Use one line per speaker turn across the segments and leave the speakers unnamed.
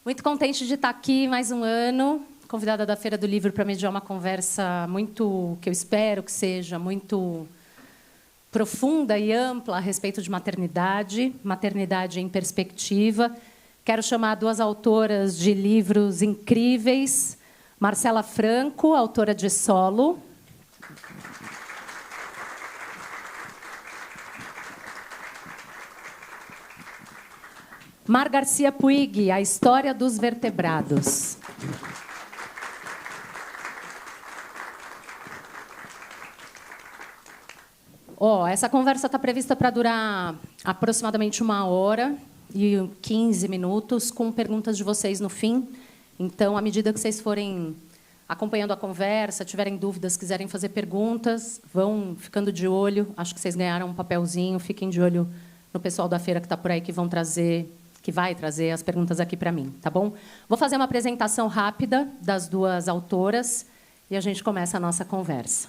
Muito contente de estar aqui mais um ano, convidada da Feira do Livro para mediar uma conversa muito, que eu espero que seja muito profunda e ampla a respeito de maternidade, maternidade em perspectiva. Quero chamar duas autoras de livros incríveis, Marcela Franco, autora de Solo. Mar Garcia Puig, A História dos Vertebrados. Essa conversa está prevista para durar aproximadamente 1h15 minutos, com perguntas de vocês no fim. Então, à medida que vocês forem acompanhando a conversa, tiverem dúvidas, quiserem fazer perguntas, vão ficando de olho. Acho que vocês ganharam um papelzinho. Fiquem de olho no pessoal da feira que está por aí, que vai trazer as perguntas aqui para mim, tá bom? Vou fazer uma apresentação rápida das duas autoras e a gente começa a nossa conversa.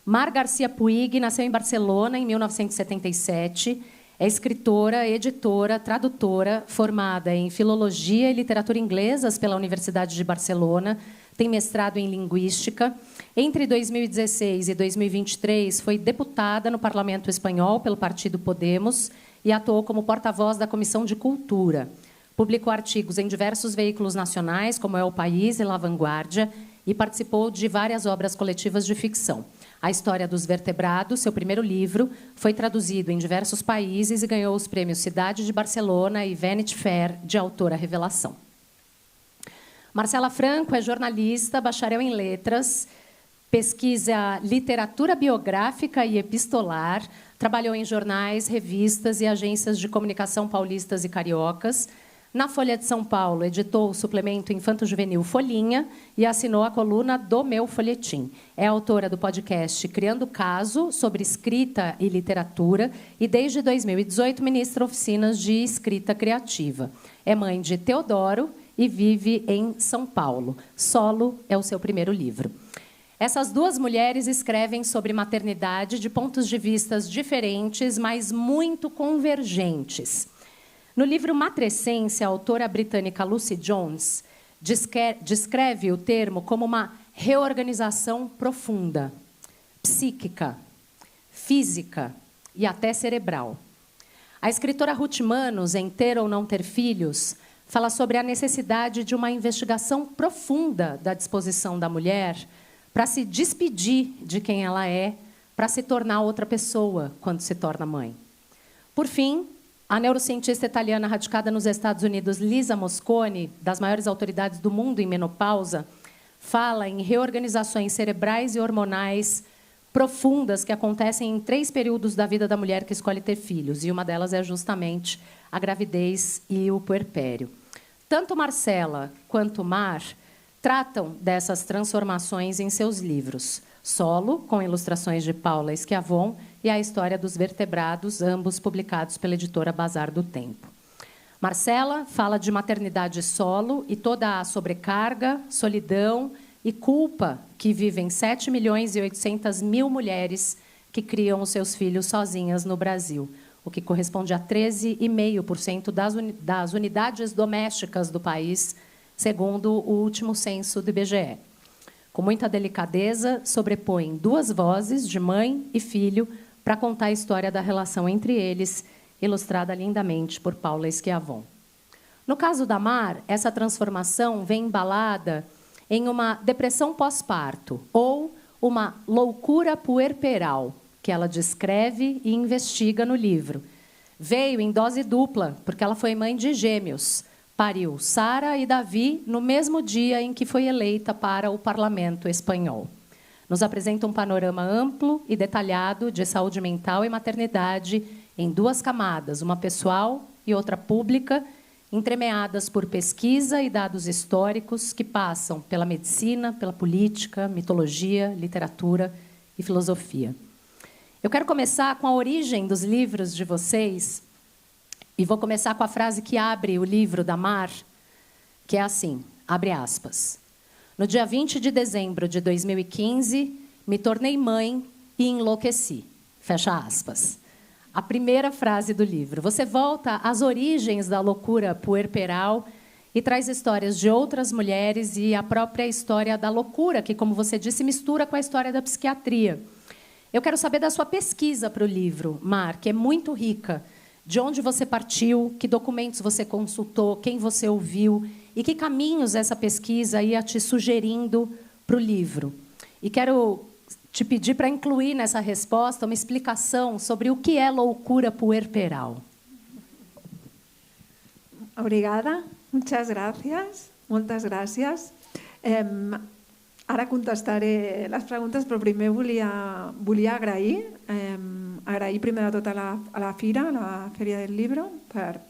Mar Garcia Puig nasceu em Barcelona em 1977. É escritora, editora, tradutora, formada em Filologia e Literatura Inglesas pela Universidade de Barcelona. Tem mestrado em Linguística. Entre 2016 e 2023, foi deputada no Parlamento Espanhol pelo Partido Podemos e atuou como porta-voz da Comissão de Cultura. Publicou artigos em diversos veículos nacionais, como é O País e La Vanguardia, e participou de várias obras coletivas de ficção. A História dos Vertebrados, seu primeiro livro, foi traduzido em diversos países e ganhou os prêmios Cidade de Barcelona e Vanity Fair de autora revelação. Marcela Franco é jornalista, bacharel em letras, pesquisa literatura biográfica e epistolar, trabalhou em jornais, revistas e agências de comunicação paulistas e cariocas. Na Folha de São Paulo, editou o suplemento infanto-juvenil Folhinha e assinou a coluna do Meu Folhetim. É autora do podcast Criando Caso, sobre escrita e literatura, e, desde 2018, ministra oficinas de escrita criativa. É mãe de Teodoro e vive em São Paulo. Solo é o seu primeiro livro. Essas duas mulheres escrevem sobre maternidade de pontos de vista diferentes, mas muito convergentes. No livro Matrescência, a autora britânica Lucy Jones descreve o termo como uma reorganização profunda, psíquica, física e até cerebral. A escritora Ruth Manos, em Ter ou Não Ter Filhos, fala sobre a necessidade de uma investigação profunda da disposição da mulher para se despedir de quem ela é, para se tornar outra pessoa quando se torna mãe. Por fim, a neurocientista italiana radicada nos Estados Unidos, Lisa Mosconi, das maiores autoridades do mundo em menopausa, fala em reorganizações cerebrais e hormonais profundas que acontecem em 3 períodos da vida da mulher que escolhe ter filhos, e uma delas é justamente a gravidez e o puerpério. Tanto Marcela quanto Mar tratam dessas transformações em seus livros. Solo, com ilustrações de Paula Schiavon, e A História dos Vertebrados, ambos publicados pela editora Bazar do Tempo. Marcela fala de maternidade solo e toda a sobrecarga, solidão e culpa que vivem 7.800.000 mulheres que criam os seus filhos sozinhas no Brasil, o que corresponde a 13,5% das unidades domésticas do país, segundo o último censo do IBGE. Com muita delicadeza, sobrepõem 2 vozes, de mãe e filho, para contar a história da relação entre eles, ilustrada lindamente por Paula Schiavon. No caso da Mar, essa transformação vem embalada em uma depressão pós-parto, ou uma loucura puerperal, que ela descreve e investiga no livro. Veio em dose dupla, porque ela foi mãe de gêmeos. Pariu Sara e Davi no mesmo dia em que foi eleita para o Parlamento Espanhol. Nos apresenta um panorama amplo e detalhado de saúde mental e maternidade em 2 camadas, uma pessoal e outra pública, entremeadas por pesquisa e dados históricos que passam pela medicina, pela política, mitologia, literatura e filosofia. Eu quero começar com a origem dos livros de vocês, e vou começar com a frase que abre o livro da Mar, que é assim, abre aspas. No dia 20 de dezembro de 2015, me tornei mãe e enlouqueci. Fecha aspas. A primeira frase do livro. Você volta às origens da loucura puerperal e traz histórias de outras mulheres e a própria história da loucura, que, como você disse, mistura com a história da psiquiatria. Eu quero saber da sua pesquisa para o livro, Mar, que é muito rica. De onde você partiu, que documentos você consultou, quem você ouviu e que caminhos essa pesquisa ia te sugerindo para o livro. E quero te pedir para incluir nessa resposta uma explicação sobre o que é loucura puerperal.
Obrigada, muchas gracias, moltes gràcies. Ara contestaré les preguntes, però primer volia agrair primer de tot a la Fira, a la Fèria del Llibre, per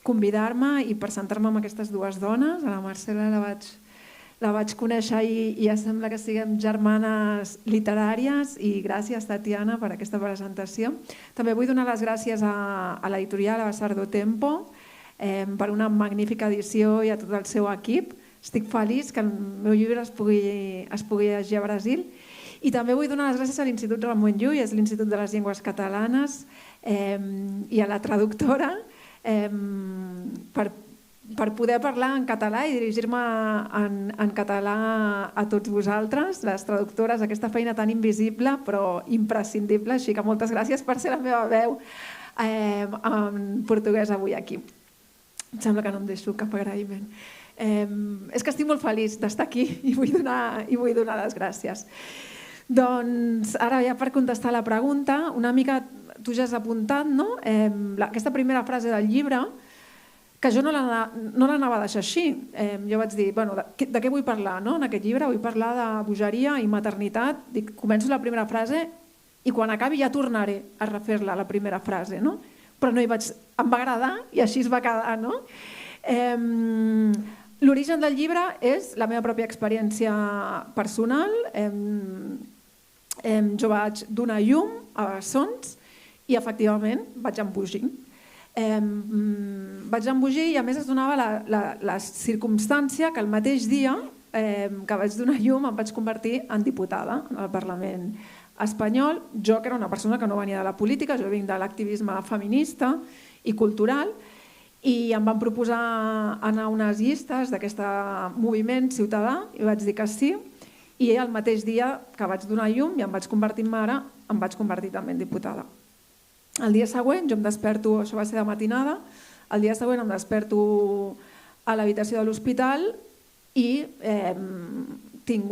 convidar-me i per sentar-me amb aquestes dues dones. A la Marcela la vaig conèixer i ja sembla que siguem germanes literàries, i gràcies, Tatiana, per aquesta presentació. També vull donar les gràcies a l'editorial, a Sardo Tempo, per una magnífica edició i a tot el seu equip. Estic feliç que el meu llibre es pugui llegir a Brasil. I també vull donar les gràcies a l'Institut Ramon Llull, és l'Institut de les Llengües Catalanes, i a la traductora per poder parlar en català i dirigir-me en català a tots vosaltres, les traductores, aquesta feina tan invisible però imprescindible. Així que moltes gràcies per ser la meva veu en portuguès avui aquí. Em sembla que no em deixo cap agraïment. És que estic molt feliç d'estar aquí i vull donar les gràcies. Doncs ara ja per contestar la pregunta, una mica tu ja has apuntat, no? Aquesta primera frase del llibre, que jo no l'anava a deixar així. Jo vaig dir, de què vull parlar en aquest llibre? Vull parlar de bogeria i maternitat. Començo la primera frase i quan acabi ja tornaré a refer-la, la primera frase, no? Però no hi vaig... Em va agradar i així es va quedar, no? L'origen del llibre és la meva pròpia experiència personal. Jo vaig donar llum a bessons i efectivament vaig embogir. Vaig embogir i a més es donava la circumstància que el mateix dia que vaig donar llum em vaig convertir en diputada al Parlament espanyol. Jo, que era una persona que no venia de la política, jo vinc de l'activisme feminista i cultural, i em van proposar anar a unes llistes d'aquest moviment ciutadà i vaig dir que sí, i el mateix dia que vaig donar llum i em vaig convertir en mare, em vaig convertir també en diputada. El dia següent jo em desperto, això va ser de matinada, el dia següent em desperto a l'habitació de l'hospital i tinc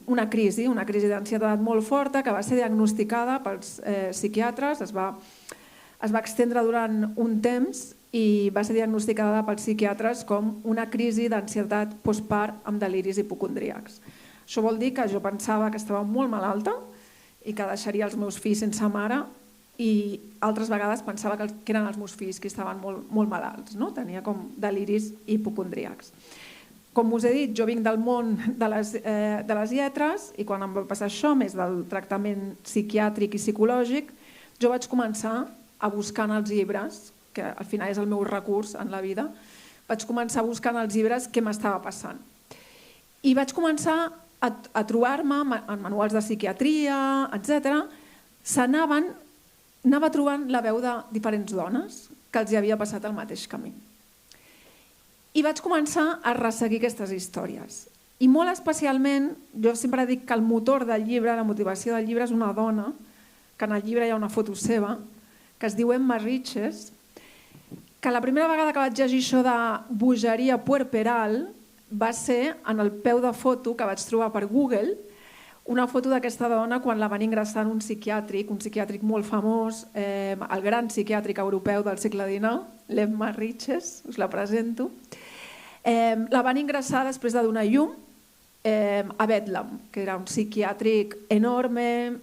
una crisi d'ansietat molt forta que va ser diagnosticada pels psiquiatres, es va extendre durant un temps i va ser diagnosticada pels psiquiatres com una crisi d'ansietat postpart amb deliris hipocondríacs. Això vol dir que jo pensava que estava molt malalta i que deixaria els meus fills sense mare, i altres vegades pensava que eren els meus fills que estaven molt malalts, no? Tenia com deliris hipocondríacs. Com us he dit, jo vinc del món de les lletres i quan em va passar això, més del tractament psiquiàtric i psicològic, jo vaig començar a buscar en els llibres, que al final és el meu recurs en la vida, vaig començar a buscar en els llibres què m'estava passant. I vaig començar a trobar-me en manuals de psiquiatria, etc. Anava trobant la veu de diferents dones que els havia passat el mateix camí. I vaig començar a resseguir aquestes històries. I molt especialment, jo sempre dic que el motor del llibre, la motivació del llibre és una dona, que en el llibre hi ha una foto seva, que es diu Emma Riches, que la primera vegada que vaig llegir això de bogeria puerperal va ser en el peu de foto que vaig trobar per Google, una foto d'aquesta dona quan la van ingressar en un psiquiàtric molt famós, el gran psiquiàtric europeu del segle XIX, l'Emma Riches, us la presento. La van ingressar després de donar llum a Bedlam, que era un psiquiàtric enorme,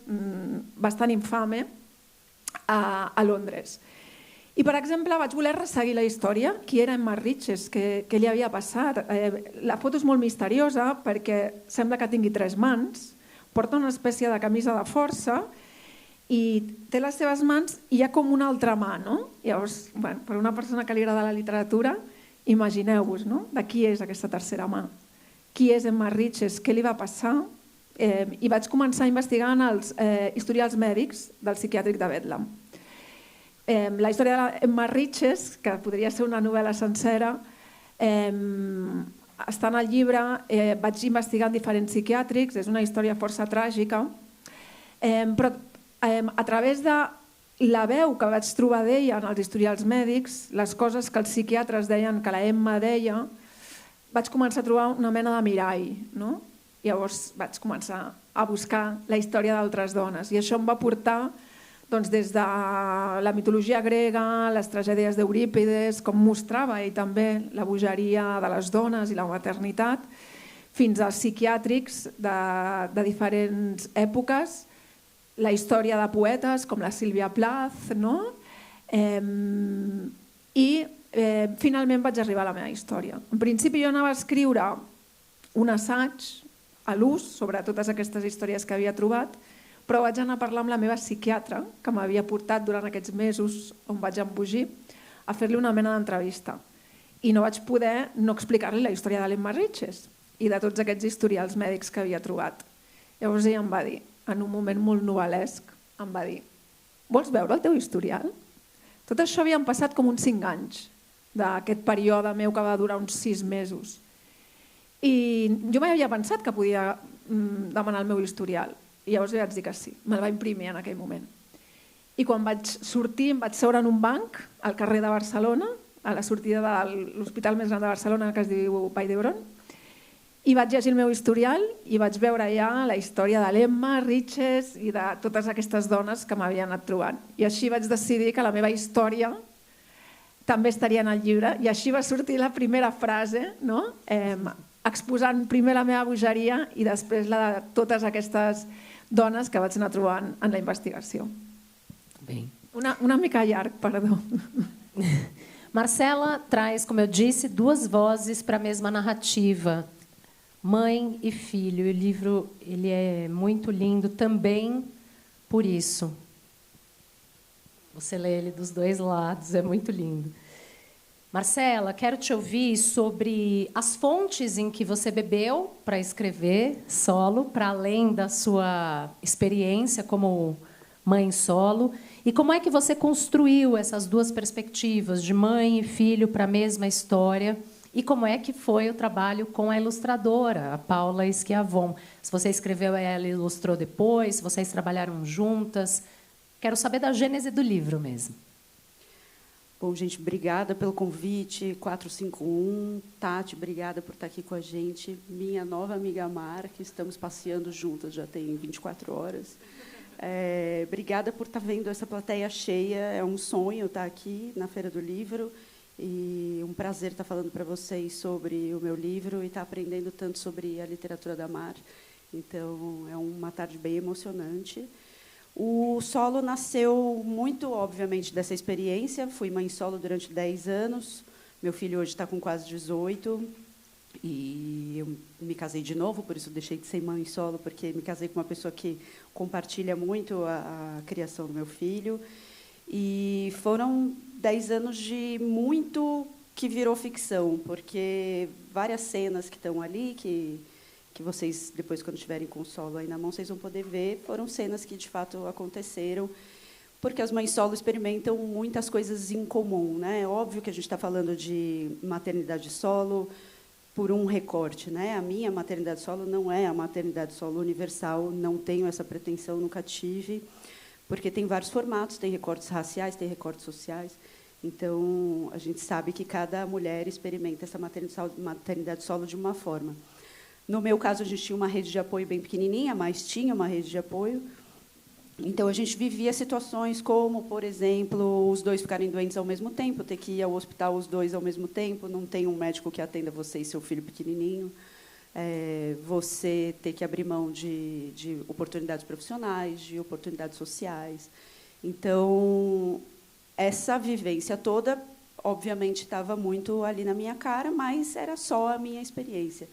bastant infame, a Londres. I, per exemple, vaig voler resseguir la història, qui era Emma Riches, què li havia passat. La foto és molt misteriosa perquè sembla que tingui 3 mans, porta una espècie de camisa de força i té les seves mans i hi ha com una altra mà, no? Llavors, per una persona que li agrada la literatura, imagineu-vos, no? De qui és aquesta tercera mà? Qui és Emma Riches? Què li va passar? I vaig començar a investigar en els historials mèdics del psiquiàtric de Bedlam. La història d'Emma Riches, que podria ser una novel·la sencera, Estant al llibre vaig investigar en diferents psiquiàtrics, és una història força tràgica, però a través de la veu que vaig trobar d'ella en els historials mèdics, les coses que els psiquiatres deien que la Emma deia, vaig començar a trobar una mena de mirall, no? Llavors vaig començar a buscar la història d'altres dones i això em va portar des de la mitologia grega, les tragèdies d'Eurípides, com mostrava ell també la bogeria de les dones i la maternitat, fins als psiquiàtrics de diferents èpoques, la història de poetes com la Sílvia Plath, no? I finalment vaig arribar a la meva història. En principi jo anava a escriure un assaig a l'ús sobre totes aquestes històries que havia trobat, però vaig anar a parlar amb la meva psiquiatra, que m'havia portat durant aquests mesos on vaig embogir, a fer-li una mena d'entrevista. I no vaig poder no explicar-li la història de l'Emma Riches i de tots aquests historials mèdics que havia trobat. Llavors ella em va dir, en un moment molt novel·lesc, em va dir: vols veure el teu historial? Tot això havien passat com uns 5 anys d'aquest període meu que va durar uns 6 mesos. I jo mai havia pensat que podia demanar el meu historial. I llavors li vaig dir que sí, me'l va imprimir en aquell moment. I quan vaig sortir em vaig seure en un banc al carrer de Barcelona, a la sortida de l'hospital més gran de Barcelona que es diu Vall d'Hebron, i vaig llegir el meu historial i vaig veure ja la història de l'Emma Riches i de totes aquestes dones que m'havien anat trobant. I així vaig decidir que la meva història també estaria en el llibre i així va sortir la primera frase, no? Exposant primer la meva bogeria i després la de totes aquestes dones que vaig anar trobant en la investigació.
Bem.
Una mica llarg, perdó.
Marcela traz, como eu disse, 2 vozes para a mesma narrativa, mãe e filho. O livro ele é muito lindo também por isso. Você lê ele dos 2 lados, é muito lindo. Marcela, quero te ouvir sobre as fontes em que você bebeu para escrever solo, para além da sua experiência como mãe solo, e como é que você construiu essas 2 perspectivas, de mãe e filho, para a mesma história, e como é que foi o trabalho com a ilustradora, a Paula Schiavon. Se você escreveu, ela ilustrou depois, se vocês trabalharam juntas. Quero saber da gênese do livro mesmo.
Bom, gente, obrigada pelo convite, 451. Tati, obrigada por estar aqui com a gente. Minha nova amiga Mar, que estamos passeando juntas já tem 24 horas. Obrigada por estar vendo essa plateia cheia. É um sonho estar aqui na Feira do Livro e um prazer estar falando para vocês sobre o meu livro e estar aprendendo tanto sobre a literatura da Mar. Então, é uma tarde bem emocionante. O solo nasceu muito, obviamente, dessa experiência. Fui mãe solo durante 10 anos. Meu filho hoje está com quase 18. E eu me casei de novo, por isso deixei de ser mãe solo, porque me casei com uma pessoa que compartilha muito a criação do meu filho. E foram 10 anos de muito que virou ficção, porque várias cenas que estão ali, que vocês, depois, quando estiverem com o solo aí na mão, vocês vão poder ver, foram cenas que, de fato, aconteceram, porque as mães solo experimentam muitas coisas em comum, né? É óbvio que a gente está falando de maternidade solo por um recorte, né? A minha maternidade solo não é a maternidade solo universal, não tenho essa pretensão, nunca tive, porque tem vários formatos, tem recortes raciais, tem recortes sociais. Então, a gente sabe que cada mulher experimenta essa maternidade solo de uma forma. No meu caso, a gente tinha uma rede de apoio bem pequenininha, mas tinha uma rede de apoio. Então, a gente vivia situações como, por exemplo, os 2 ficarem doentes ao mesmo tempo, ter que ir ao hospital os 2 ao mesmo tempo, não tem um médico que atenda você e seu filho pequenininho, você ter que abrir mão de oportunidades profissionais, de oportunidades sociais. Então, essa vivência toda, obviamente, estava muito ali na minha cara, mas era só a minha experiência.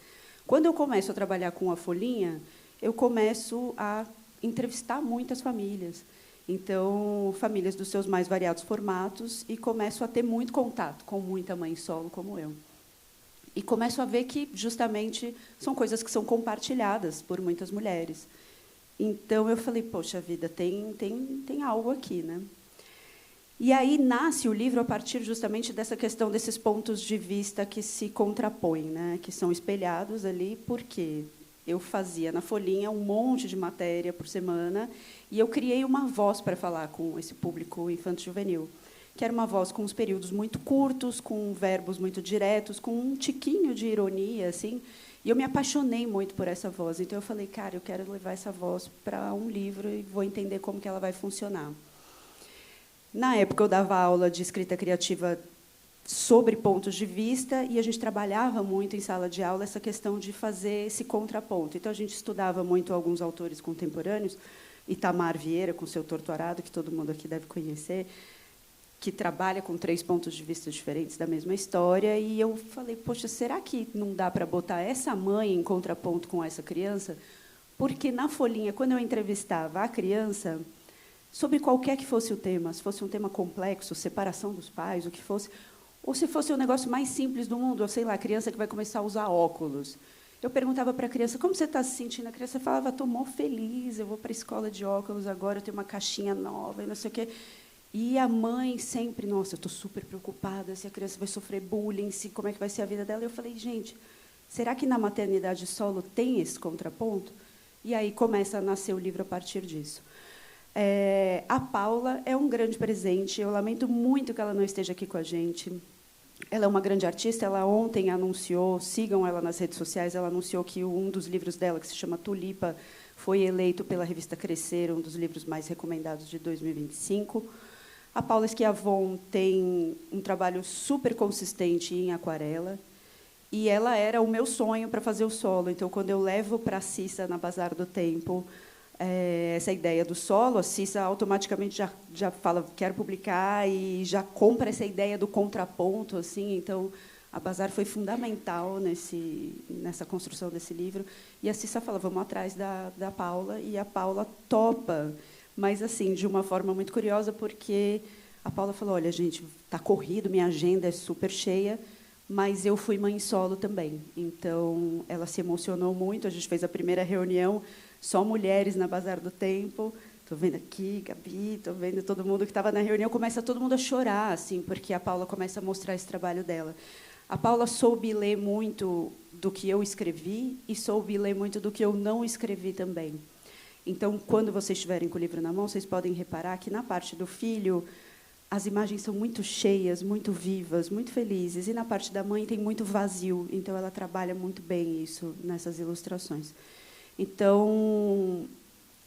Quando eu começo a trabalhar com a Folhinha, eu começo a entrevistar muitas famílias. Então, famílias dos seus mais variados formatos, e começo a ter muito contato com muita mãe solo como eu. E começo a ver que, justamente, são coisas que são compartilhadas por muitas mulheres. Então, eu falei, poxa vida, tem algo aqui, né? E aí nasce o livro a partir justamente dessa questão desses pontos de vista que se contrapõem, né? Que são espelhados ali, porque eu fazia na Folhinha um monte de matéria por semana e eu criei uma voz para falar com esse público infanto-juvenil, que era uma voz com os períodos muito curtos, com verbos muito diretos, com um tiquinho de ironia, assim. E eu me apaixonei muito por essa voz. Então eu falei, cara, eu quero levar essa voz para um livro e vou entender como que ela vai funcionar. Na época, eu dava aula de escrita criativa sobre pontos de vista e a gente trabalhava muito em sala de aula essa questão de fazer esse contraponto. Então, a gente estudava muito alguns autores contemporâneos, Itamar Vieira, com seu Torturado, que todo mundo aqui deve conhecer, que trabalha com 3 pontos de vista diferentes da mesma história, e eu falei, poxa, será que não dá para botar essa mãe em contraponto com essa criança? Porque, na Folhinha, quando eu entrevistava a criança, sobre qualquer que fosse o tema, se fosse um tema complexo, separação dos pais, o que fosse, ou se fosse o negócio mais simples do mundo, ou sei lá, a criança que vai começar a usar óculos. Eu perguntava para a criança, como você está se sentindo? A criança falava, estou mó feliz, eu vou para a escola de óculos agora, eu tenho uma caixinha nova, e não sei o quê. E a mãe sempre, nossa, eu estou super preocupada, se a criança vai sofrer bullying, se, como é que vai ser a vida dela. Eu falei, gente, será que na maternidade solo tem esse contraponto? E aí começa a nascer o livro a partir disso. A Paula é um grande presente. Eu lamento muito que ela não esteja aqui com a gente. Ela é uma grande artista. Ela ontem anunciou, sigam ela nas redes sociais, ela anunciou que um dos livros dela, que se chama Tulipa, foi eleito pela revista Crescer um dos livros mais recomendados de 2025. A Paula Schiavon tem um trabalho super consistente em aquarela. E ela era o meu sonho para fazer o solo. Então, quando eu levo para a Cissa, na Bazar do Tempo, essa ideia do solo, a Cissa automaticamente já fala, quero publicar, e já compra essa ideia do contraponto. Assim. Então, a Bazar foi fundamental nessa construção desse livro. E a Cissa fala, vamos atrás da Paula, e a Paula topa, mas assim, de uma forma muito curiosa, porque a Paula falou, olha, gente, está corrido, minha agenda é super cheia, mas eu fui mãe solo também. Então, ela se emocionou muito, a gente fez a primeira reunião, só mulheres na Bazar do Tempo. Estou vendo aqui, Gabi, estou vendo todo mundo que estava na reunião, começa todo mundo a chorar, assim, porque a Paula começa a mostrar esse trabalho dela. A Paula soube ler muito do que eu escrevi e soube ler muito do que eu não escrevi também. Então, quando vocês estiverem com o livro na mão, vocês podem reparar que, na parte do filho, as imagens são muito cheias, muito vivas, muito felizes, e na parte da mãe tem muito vazio, então ela trabalha muito bem isso nessas ilustrações. Então,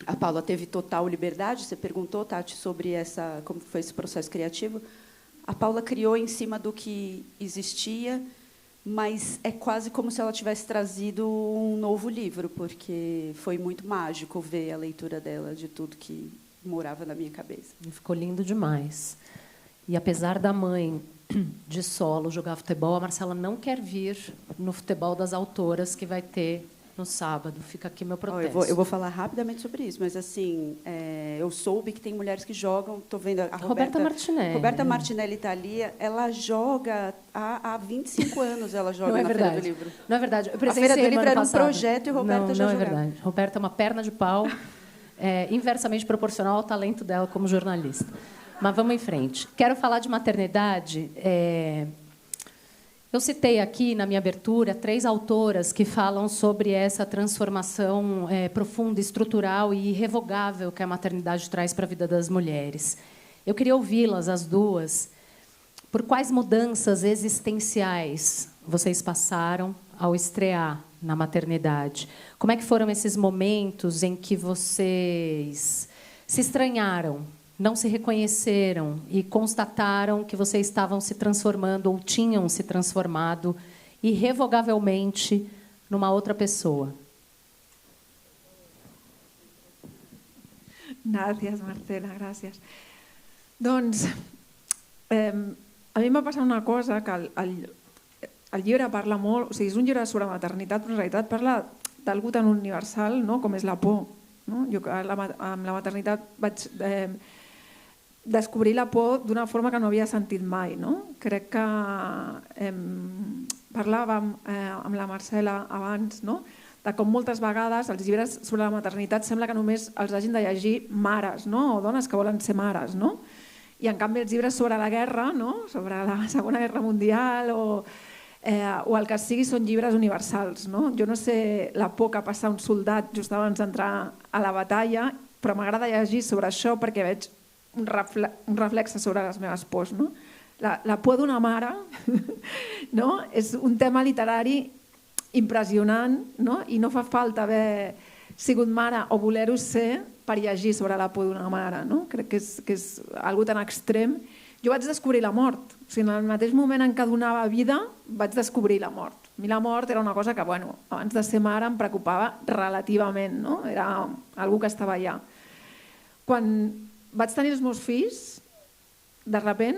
a Paula teve total liberdade. Você perguntou, Tati, sobre como foi esse processo criativo. A Paula criou em cima do que existia, mas é quase como se ela tivesse trazido um novo livro, porque foi muito mágico ver a leitura dela de tudo que morava na minha cabeça.
Ficou lindo demais. E, apesar da mãe de solo jogar futebol, a Marcela não quer vir no futebol das autoras que vai ter no sábado. Fica aqui meu protesto.
Eu vou falar rapidamente sobre isso, mas assim, eu soube que tem mulheres que jogam. Estou vendo a
Roberta Martinelli.
Roberta Martinelli está ali. Ela joga há 25 anos. Ela joga
não é
na
verdade.
Feira do Livro.
Não é verdade.
A Feira do Livro era um projeto e Roberta já jogava.
Não é verdade. Roberta é uma perna de pau, inversamente proporcional ao talento dela como jornalista. Mas vamos em frente. Quero falar de maternidade. Eu citei aqui, na minha abertura, 3 autoras que falam sobre essa transformação profunda, estrutural e irrevogável que a maternidade traz para a vida das mulheres. Eu queria ouvi-las, as duas, por quais mudanças existenciais vocês passaram ao estrear na maternidade. Como é que foram esses momentos em que vocês se estranharam, não se reconheceram e constataram que vocês estavam se transformando ou tinham se transformado irrevogavelmente numa outra pessoa?
Gràcies, Marcela, gràcies. Doncs, a mi m'ha passat una cosa que el llibre parla molt, o sigui, és un llibre sobre maternitat, però en realitat parla d'algú tan universal, no?, com és la por. No? Jo amb la maternitat vaig descobrir la por d'una forma que no havia sentit mai. No? Crec que parlàvem amb la Marcela abans, no? De com moltes vegades els llibres sobre la maternitat sembla que només els hagin de llegir mares, no? O dones que volen ser mares. No? I en canvi els llibres sobre la guerra, no? Sobre la Segona Guerra Mundial o el que sigui, són llibres universals. No? Jo no sé la por que passa un soldat just abans d'entrar a la batalla, però m'agrada llegir sobre això perquè veig un reflex sobre les meves pors. No? La por d'una mare no? És un tema literari impressionant, no? I no fa falta haver sigut mare o voler-ho ser per llegir sobre la por d'una mare. No? Crec que és algo tan extrem. Jo vaig descobrir la mort. O sigui, en el mateix moment en què donava vida, vaig descobrir la mort. A mi la mort era una cosa que, bueno, abans de ser mare em preocupava relativament. No? Era algú que estava allà. Quan vaig tenir els meus fills, de sobte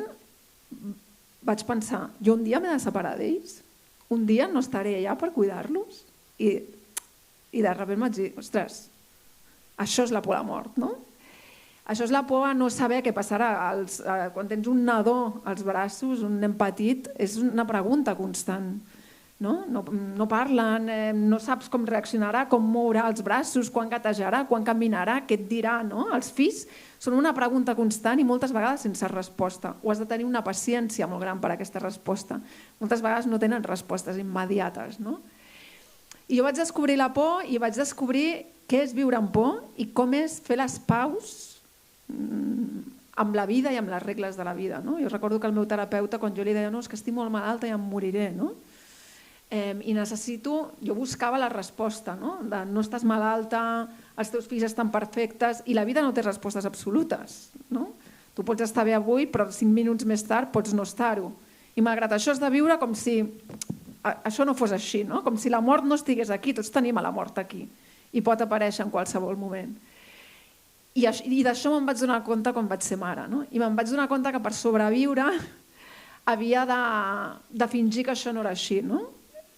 vaig pensar, jo un dia m'he de separar d'ells? Un dia no estaré allà per cuidar-los? I de sobte vaig dir, ostres, això és la por a la mort, no? Això és la por a no saber què passarà. Quan tens un nadó als braços, un nen petit, és una pregunta constant. No parlen, no saps com reaccionarà, com mourà els braços, quan gatejarà, quan caminarà, què et dirà. Els fills són una pregunta constant i moltes vegades sense resposta. O has de tenir una paciència molt gran per a aquesta resposta. Moltes vegades no tenen respostes immediates. I jo vaig descobrir la por i vaig descobrir què és viure amb por i com és fer les paus amb la vida i amb les regles de la vida. Jo recordo que el meu terapeuta, quan jo li deia és que estic molt malalta i em moriré, i necessito, jo buscava la resposta, de no estàs malalta, els teus fills estan perfectes i la vida no té respostes absolutes. Tu pots estar bé avui però 5 minuts més tard pots no estar-ho. I malgrat això has de viure com si això no fos així, com si la mort no estigués aquí, tots tenim a la mort aquí i pot aparèixer en qualsevol moment. I d'això me'n vaig donar compte quan vaig ser mare. I me'n vaig donar compte que per sobreviure havia de fingir que això no era així.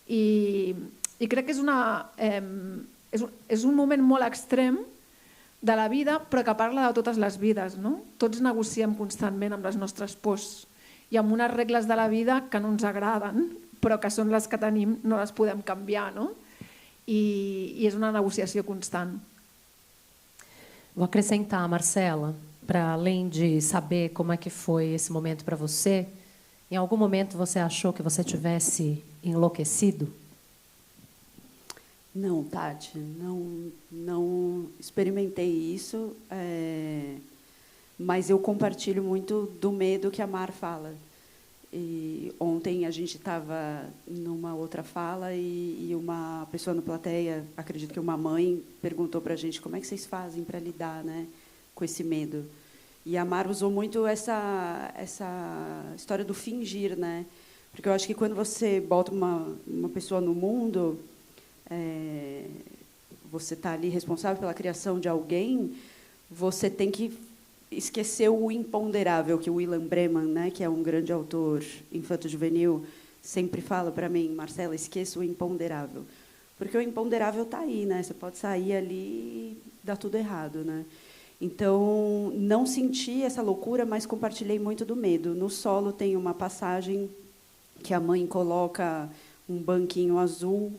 I crec que és un moment molt extrem de la vida, però que parla de totes les vides. Tots negociem constantment amb les nostres pors i amb unes regles de la vida que no ens agraden, però que són les que tenim, no les podem canviar. E és uma negociação constante.
Vou acrescentar, Marcela, para além de saber como é que foi esse momento para você, em algum momento você achou que você tivesse enlouquecido?
Não, Tati, não experimentei isso, mas eu compartilho muito do medo que a Mar fala. E ontem a gente estava numa outra fala e uma pessoa na plateia, acredito que uma mãe, perguntou para a gente como é que vocês fazem para lidar, com esse medo. E a Mar usou muito essa história do fingir, porque eu acho que quando você bota uma pessoa no mundo, você está ali responsável pela criação de alguém, você tem que esqueceu o imponderável, que o William Breman, que é um grande autor infanto-juvenil, sempre fala para mim, Marcela, esqueça o imponderável. Porque o imponderável está aí, você pode sair ali e dar tudo errado. Então, não senti essa loucura, mas compartilhei muito do medo. No solo tem uma passagem que a mãe coloca um banquinho azul,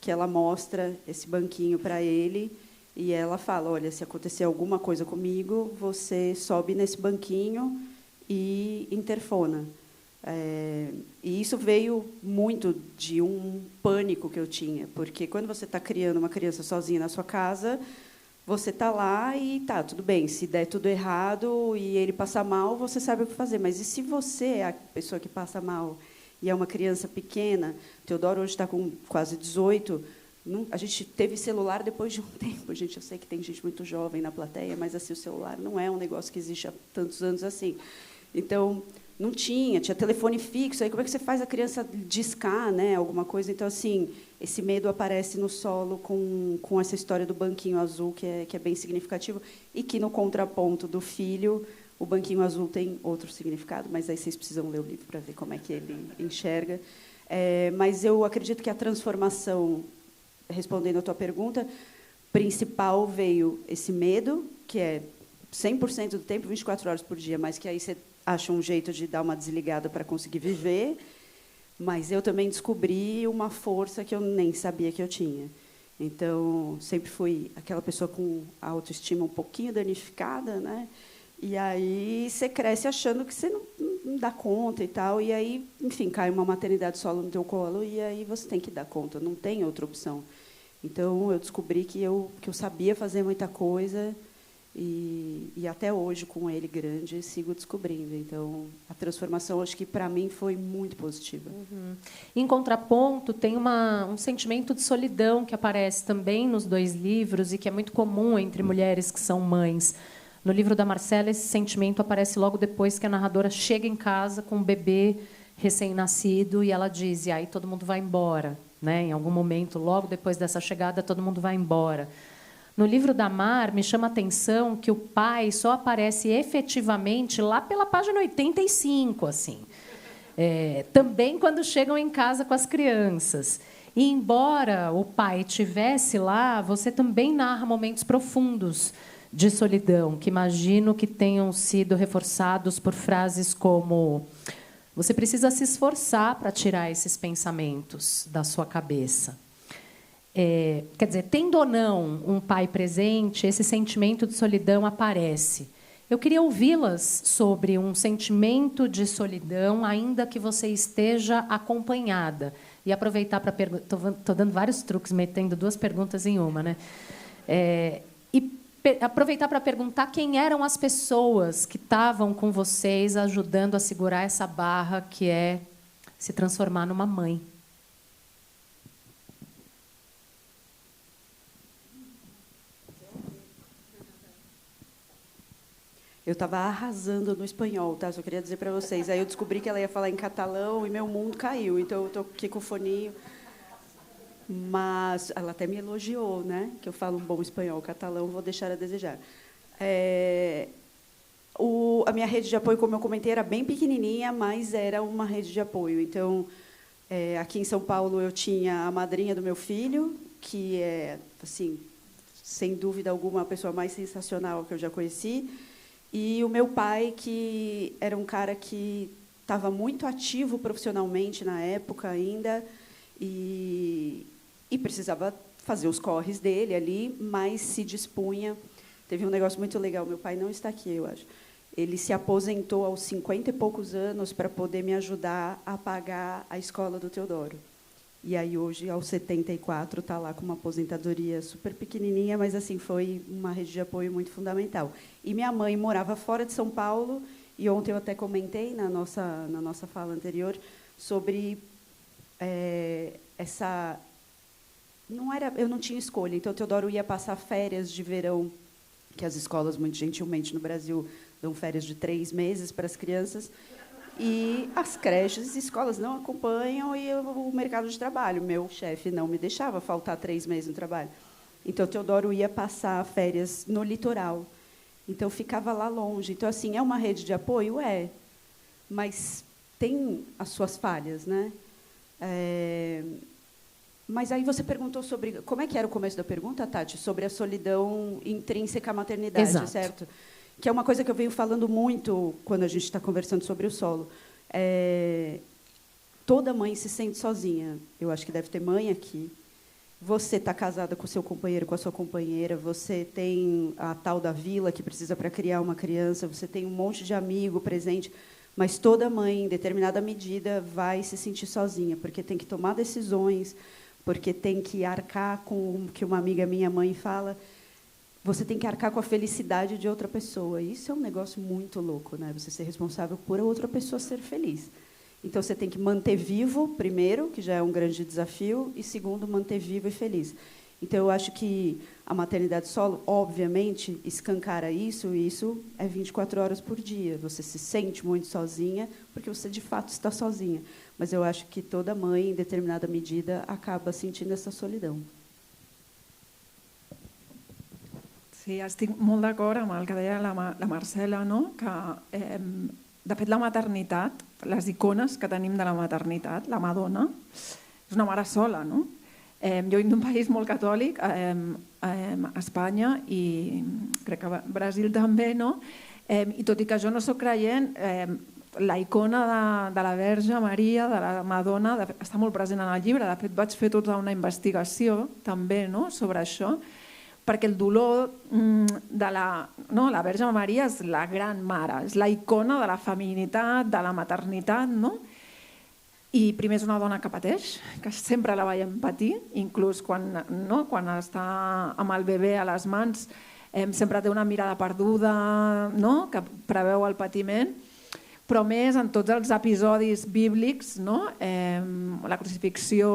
que ela mostra esse banquinho para ele, e ela fala, olha, se acontecer alguma coisa comigo, você sobe nesse banquinho e interfona. E isso veio muito de um pânico que eu tinha, porque quando você está criando uma criança sozinha na sua casa, você está lá e tá, tudo bem, se der tudo errado e ele passar mal, você sabe o que fazer. Mas e se você é a pessoa que passa mal e é uma criança pequena? Teodoro hoje está com quase 18. A gente teve celular depois de um tempo, gente. Eu sei que tem gente muito jovem na plateia, mas assim o celular não é um negócio que existe há tantos anos assim. Então não tinha telefone fixo. Aí como é que você faz a criança discar, alguma coisa? Então assim esse medo aparece no solo com essa história do banquinho azul que é bem significativo e que no contraponto do filho o banquinho azul tem outro significado, mas aí vocês precisam ler o livro para ver como é que ele enxerga. Mas eu acredito que a transformação, respondendo a tua pergunta, principal veio esse medo, que é 100% do tempo, 24 horas por dia, mas que aí você acha um jeito de dar uma desligada para conseguir viver. Mas eu também descobri uma força que eu nem sabia que eu tinha. Então, sempre fui aquela pessoa com a autoestima um pouquinho danificada, E aí você cresce achando que você não dá conta e tal. E aí, enfim, cai uma maternidade solo no teu colo e aí você tem que dar conta, não tem outra opção. Então, eu descobri que eu sabia fazer muita coisa e até hoje, com ele grande, sigo descobrindo. Então, a transformação, acho que, para mim, foi muito positiva.
Uhum. Em contraponto, tem um sentimento de solidão que aparece também nos 2 livros e que é muito comum entre mulheres que são mães. No livro da Marcela, esse sentimento aparece logo depois que a narradora chega em casa com um bebê recém-nascido e ela diz, e aí todo mundo vai embora. Né? Em algum momento, logo depois dessa chegada, todo mundo vai embora. No livro da Mar, me chama a atenção que o pai só aparece efetivamente lá pela página 85, assim. Também quando chegam em casa com as crianças. E, embora o pai estivesse lá, você também narra momentos profundos de solidão, que imagino que tenham sido reforçados por frases como: você precisa se esforçar para tirar esses pensamentos da sua cabeça. Quer dizer, tendo ou não um pai presente, esse sentimento de solidão aparece. Eu queria ouvi-las sobre um sentimento de solidão, ainda que você esteja acompanhada. E aproveitar para perguntar... Estou dando vários truques, metendo 2 perguntas em uma, né? Aproveitar para perguntar quem eram as pessoas que estavam com vocês ajudando a segurar essa barra que é se transformar numa mãe.
Eu estava arrasando no espanhol, tá? Só queria dizer para vocês. Aí eu descobri que ela ia falar em catalão e meu mundo caiu. Então eu estou aqui com o foninho. Mas ela até me elogiou, né? Que eu falo um bom espanhol. O catalão vou deixar a desejar. A minha rede de apoio, como eu comentei, era bem pequenininha, mas era uma rede de apoio. Então, aqui em São Paulo, eu tinha a madrinha do meu filho, que é, assim, sem dúvida alguma, a pessoa mais sensacional que eu já conheci, e o meu pai, que era um cara que estava muito ativo profissionalmente na época ainda, e precisava fazer os corres dele ali, mas se dispunha. Teve um negócio muito legal, meu pai não está aqui, eu acho. Ele se aposentou aos 50 e poucos anos para poder me ajudar a pagar a escola do Teodoro. E aí, hoje, aos 74, está lá com uma aposentadoria super pequenininha, mas assim foi uma rede de apoio muito fundamental. E minha mãe morava fora de São Paulo, e ontem eu até comentei na nossa fala anterior sobre essa... eu não tinha escolha. Então, o Teodoro ia passar férias de verão, que as escolas, muito gentilmente, no Brasil, dão férias de 3 meses para as crianças, e as creches e escolas não acompanham, e o mercado de trabalho. Meu chefe não me deixava faltar 3 meses no trabalho. Então, o Teodoro ia passar férias no litoral. Então, ficava lá longe. Então, assim, é uma rede de apoio? Mas tem as suas falhas, né? Mas aí você perguntou sobre... Como é que era o começo da pergunta, Tati? Sobre a solidão intrínseca à maternidade,
Exato.
Certo? Que é uma coisa que eu venho falando muito quando a gente está conversando sobre o solo. Toda mãe se sente sozinha. Eu acho que deve ter mãe aqui. Você está casada com o seu companheiro, com a sua companheira, você tem a tal da vila que precisa para criar uma criança, você tem um monte de amigo presente, mas toda mãe, em determinada medida, vai se sentir sozinha, porque tem que tomar decisões, porque tem que arcar com o que uma amiga minha mãe fala, você tem que arcar com a felicidade de outra pessoa. Isso é um negócio muito louco, né? Você ser responsável por a outra pessoa ser feliz. Então, você tem que manter vivo, primeiro, que já é um grande desafio, e, segundo, manter vivo e feliz. Então, eu acho que a maternidade solo, obviamente, escancara isso, e isso é 24 horas por dia. Você se sente muito sozinha, porque você, de fato, está sozinha. Mas eu acho que toda mãe, em determinada medida, acaba sentindo essa solidão.
Sí, estic molt d'acord amb el que deia la Marcela, no? Que, de fet, la maternitat, les icones que tenim de la maternitat, la Madonna, és una mare sola, no? Jo vinc d'un país molt catòlic, Espanya, i crec que Brasil també, no? I tot i que jo no soc creient, la icona de la Verge Maria, de la Madonna, està molt present en el llibre. De fet, vaig fer tota una investigació també, no?, sobre això, perquè el dolor de la Verge Maria és la gran mare, és la icona de la feminitat, de la maternitat, no? I primer és una dona que pateix, que sempre la veiem patir, inclús quan està amb el bebè a les mans, sempre té una mirada perduda, no? Que preveu el patiment, però més en tots els episodis bíblics, no? La crucifixió,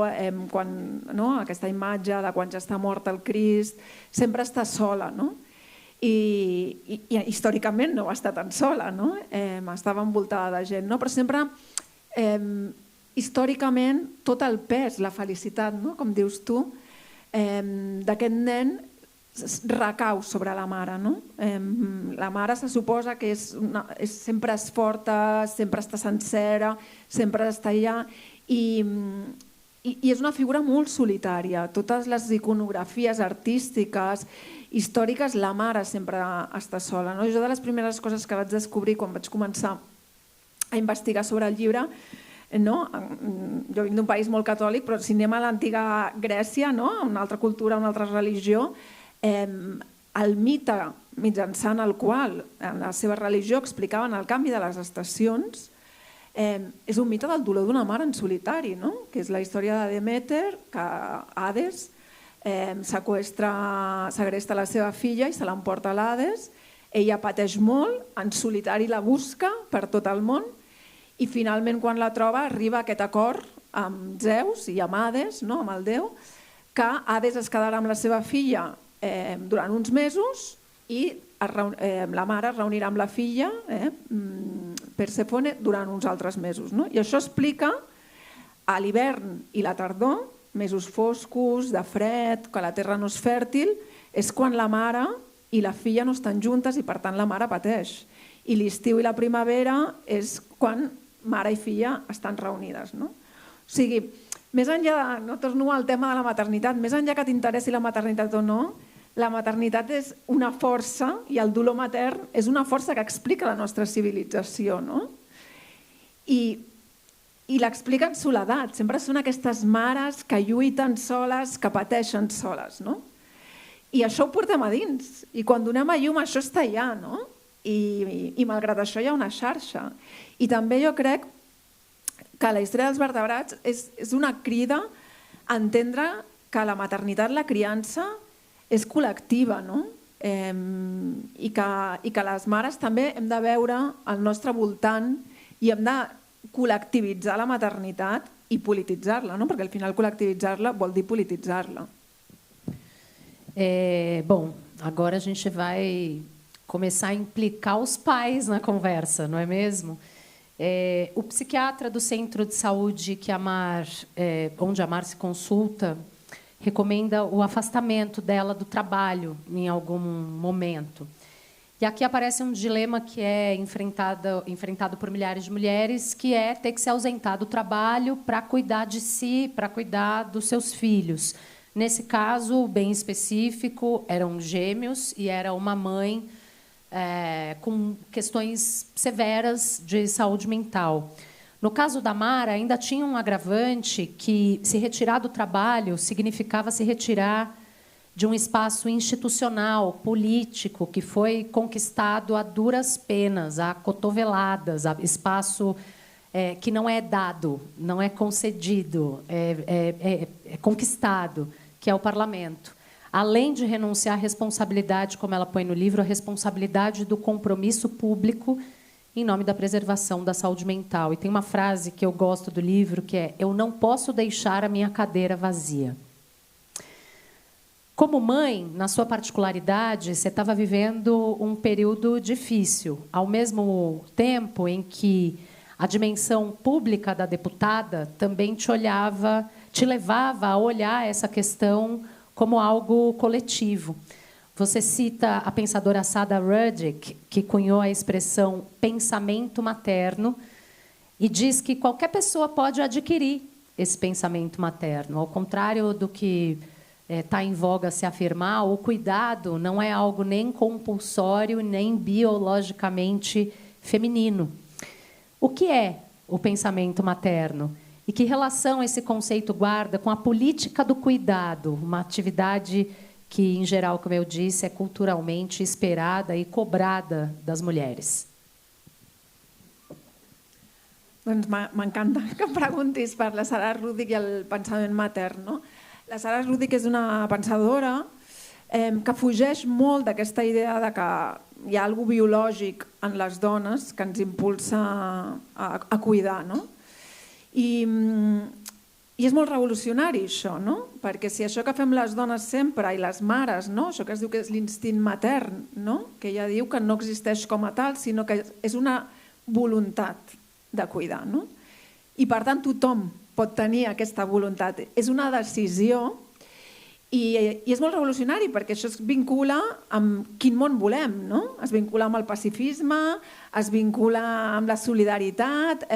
aquesta imatge de quan ja està mort el Crist, sempre està sola, no? I històricament no va estar tan sola, no? Estava envoltada de gent, no? Però sempre històricament tot el pes, la felicitat, no? Com dius tu, d'aquest nen recau sobre la mare, no? La mare se suposa que sempre és forta, sempre està sencera, sempre està allà i és una figura molt solitària. Totes les iconografies artístiques, històriques, la mare sempre està sola, no? Jo de les primeres coses que vaig descobrir quan vaig començar a investigar sobre el llibre, no? Jo vinc d'un país molt catòlic, però si anem a l'antiga Grècia, no? Una altra cultura, una altra religió, el mite mitjançant el qual en la seva religió explicaven el canvi de les estacions és un mite del dolor d'una mare en solitari, no? Que és la història de Demeter, que Hades segresta la seva filla i se l'emporta a l'Hades. Ella pateix molt, en solitari la busca per tot el món i finalment quan la troba arriba a aquest acord amb Zeus i amb Hades, no? Amb el déu, que Hades es quedarà amb la seva filla durant uns mesos i la mare es reunirà amb la filla, Persèfone, durant uns altres mesos, no? I això explica a l'hivern i la tardor, mesos foscos, de fred, que la terra no és fèrtil, és quan la mare i la filla no estan juntes i per tant la mare pateix. I l'estiu i la primavera és quan mare i filla estan reunides, no? O sigui, més enllà, no torno al tema de la maternitat, més enllà que t'interessi la maternitat o no, la maternitat és una força i el dolor matern és una força que explica la nostra civilització, no? I l'explica en soledat. Sempre són aquestes mares que lluiten soles, que pateixen soles, no? I això ho portem a dins. I quan donem a llum això està allà, no? I malgrat això hi ha una xarxa. I també jo crec que la història dels vertebrats és una crida a entendre que la maternitat, la criança, és col·lectiva, no? I que les mares també hem de veure al nostre voltant i hem de col·lectivitzar la maternitat i polititzar-la, no? Perquè al final col·lectivitzar-la vol dir polititzar-la.
Bom, agora a gente vai começar a implicar os pais na conversa, não é mesmo? O psiquiatra do Centro de Saúde onde a Mar se consulta, recomenda o afastamento dela do trabalho em algum momento. E aqui aparece um dilema que é enfrentado por milhares de mulheres, que é ter que se ausentar do trabalho para cuidar de si, para cuidar dos seus filhos. Nesse caso, bem específico, eram gêmeos e era uma mãe com questões severas de saúde mental. No caso da Mara, ainda tinha um agravante que se retirar do trabalho significava se retirar de um espaço institucional, político, que foi conquistado a duras penas, a cotoveladas, a espaço que não é dado, não é concedido, é conquistado, que é o parlamento. Além de renunciar à responsabilidade, como ela põe no livro, a responsabilidade do compromisso público em nome da preservação da saúde mental. E tem uma frase que eu gosto do livro, que é: eu não posso deixar a minha cadeira vazia. Como mãe, na sua particularidade, você estava vivendo um período difícil, ao mesmo tempo em que a dimensão pública da deputada também te levava a olhar essa questão como algo coletivo. Você cita a pensadora Sada Ruddick, que cunhou a expressão pensamento materno, e diz que qualquer pessoa pode adquirir esse pensamento materno. Ao contrário do que está em voga se afirmar, o cuidado não é algo nem compulsório, nem biologicamente feminino. O que é o pensamento materno? E que relação esse conceito guarda com a política do cuidado, uma atividade que, em geral, como eu disse, é culturalmente esperada e cobrada das mulheres?
Doncs m'encanta que em preguntis per la Sara Ruddick i el pensament matern. No? La Sara Ruddick és una pensadora que fugeix molt d'aquesta idea de que hi ha alguna biològic en les dones que ens impulsa a cuidar. No? I és molt revolucionari això, no? Perquè si això que fem les dones sempre i les mares, no? Això que es diu que és l'instint matern, no? Que ella diu que no existeix com a tal, sinó que és una voluntat de cuidar. No? I per tant tothom pot tenir aquesta voluntat. És una decisió i és molt revolucionari perquè això es vincula amb quin món volem. No? Es vincula amb el pacifisme, es vincula amb la solidaritat,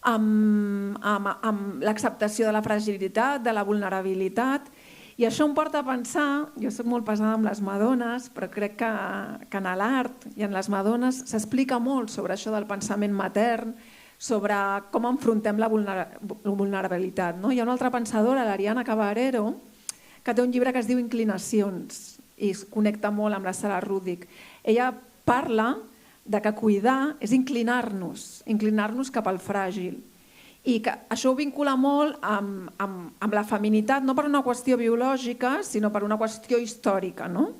amb l'acceptació de la fragilitat, de la vulnerabilitat. I això em porta a pensar, jo soc molt pesada amb les madones, però crec que en l'art i en les madones s'explica molt sobre això del pensament matern, sobre com enfrontem la vulnerabilitat. No? Hi ha una altra pensadora, l'Ariana Cabarero, que té un llibre que es diu Inclinacions i es connecta molt amb la Sara Ruddick. Ella parla de que cuidar és inclinar-nos cap al fràgil. I que això ho vincula molt amb la feminitat, no per una qüestió biològica, sinó per una qüestió històrica. No?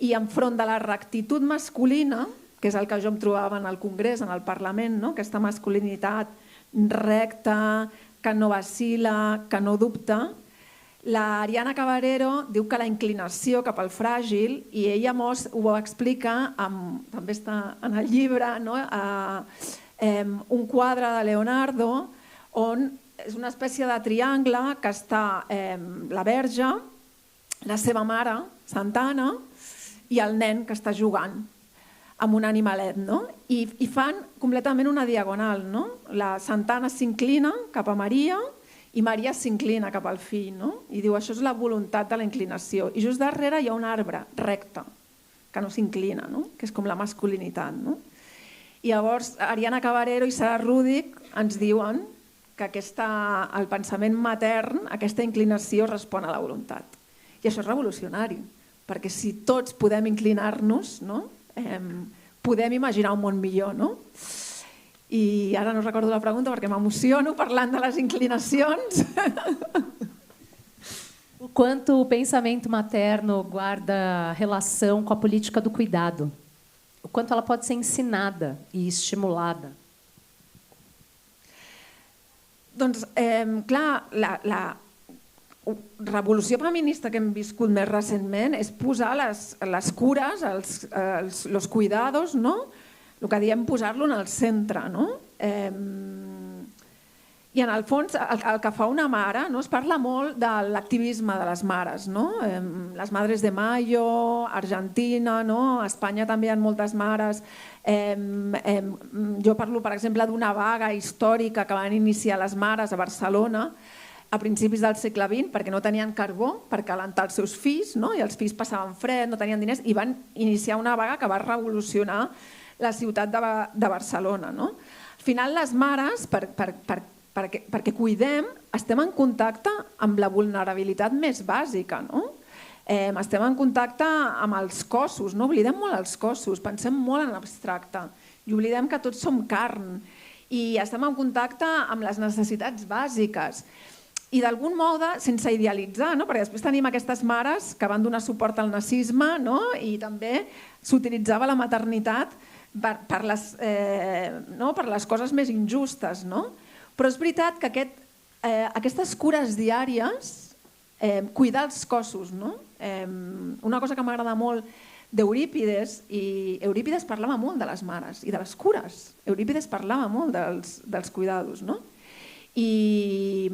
I enfront de la rectitud masculina, que és el que jo em trobava en el Congrés, en el Parlament, no? Aquesta masculinitat recta, que no vacila, que no dubta, l'Ariana Cabarero diu que la inclinació cap al fràgil, i ella ho explica, també està en el llibre, no? Un quadre de Leonardo, on és una espècie de triangle que està la Verge, la seva mare, Santa Anna, i el nen que està jugant amb un animalet. No? I fan completament una diagonal. No? La Santa Anna s'inclina cap a Maria i Maria s'inclina cap al fill. No? I diu, això és la voluntat de la inclinació. I just darrere hi ha un arbre recte, que no s'inclina, no? Que és com la masculinitat. No? I llavors Ariana Cabarero i Sara Ruddick ens diuen que el pensament matern, aquesta inclinació respon a la voluntat. I això és revolucionari, perquè si tots podem inclinar-nos, no? Podem imaginar un món millor. No? I ara no recordo la pregunta perquè m'emociono parlant de les inclinacions.
O quanto o pensamento materno guarda relação com a política do cuidado? O quanto ela pode ser ensinada e estimulada?
Doncs, clar, la revolució feminista que hem viscut més recentment és posar les cures, els cuidados, no? El que diem posar-lo en el centre. No? I en el fons el que fa una mare, no? Es parla molt de l'activisme de les mares. No? Les Madres de Mayo, Argentina, no? A Espanya també hi ha moltes mares. Jo parlo, per exemple, d'una vaga històrica que van iniciar les mares a Barcelona a principis del segle XX perquè no tenien carbó per calentar els seus fills, no? I els fills passaven fred, no tenien diners, i van iniciar una vaga que va revolucionar la ciutat de Barcelona. No? Al final, les mares, perquè cuidem, estem en contacte amb la vulnerabilitat més bàsica. No? Estem en contacte amb els cossos, no? Oblidem molt els cossos, pensem molt en abstracte i oblidem que tots som carn i estem en contacte amb les necessitats bàsiques i d'algun mode sense idealitzar, no? Perquè després tenim aquestes mares que van donar suport al nazisme, no? I també s'utilitzava la maternitat per les coses més injustes. No? Però és veritat que aquestes cures diàries, cuidar els cossos, no? Una cosa que m'agrada molt d'Eurípides, i Eurípides parlava molt de les mares i de les cures. Eurípides parlava molt dels cuidados, no? I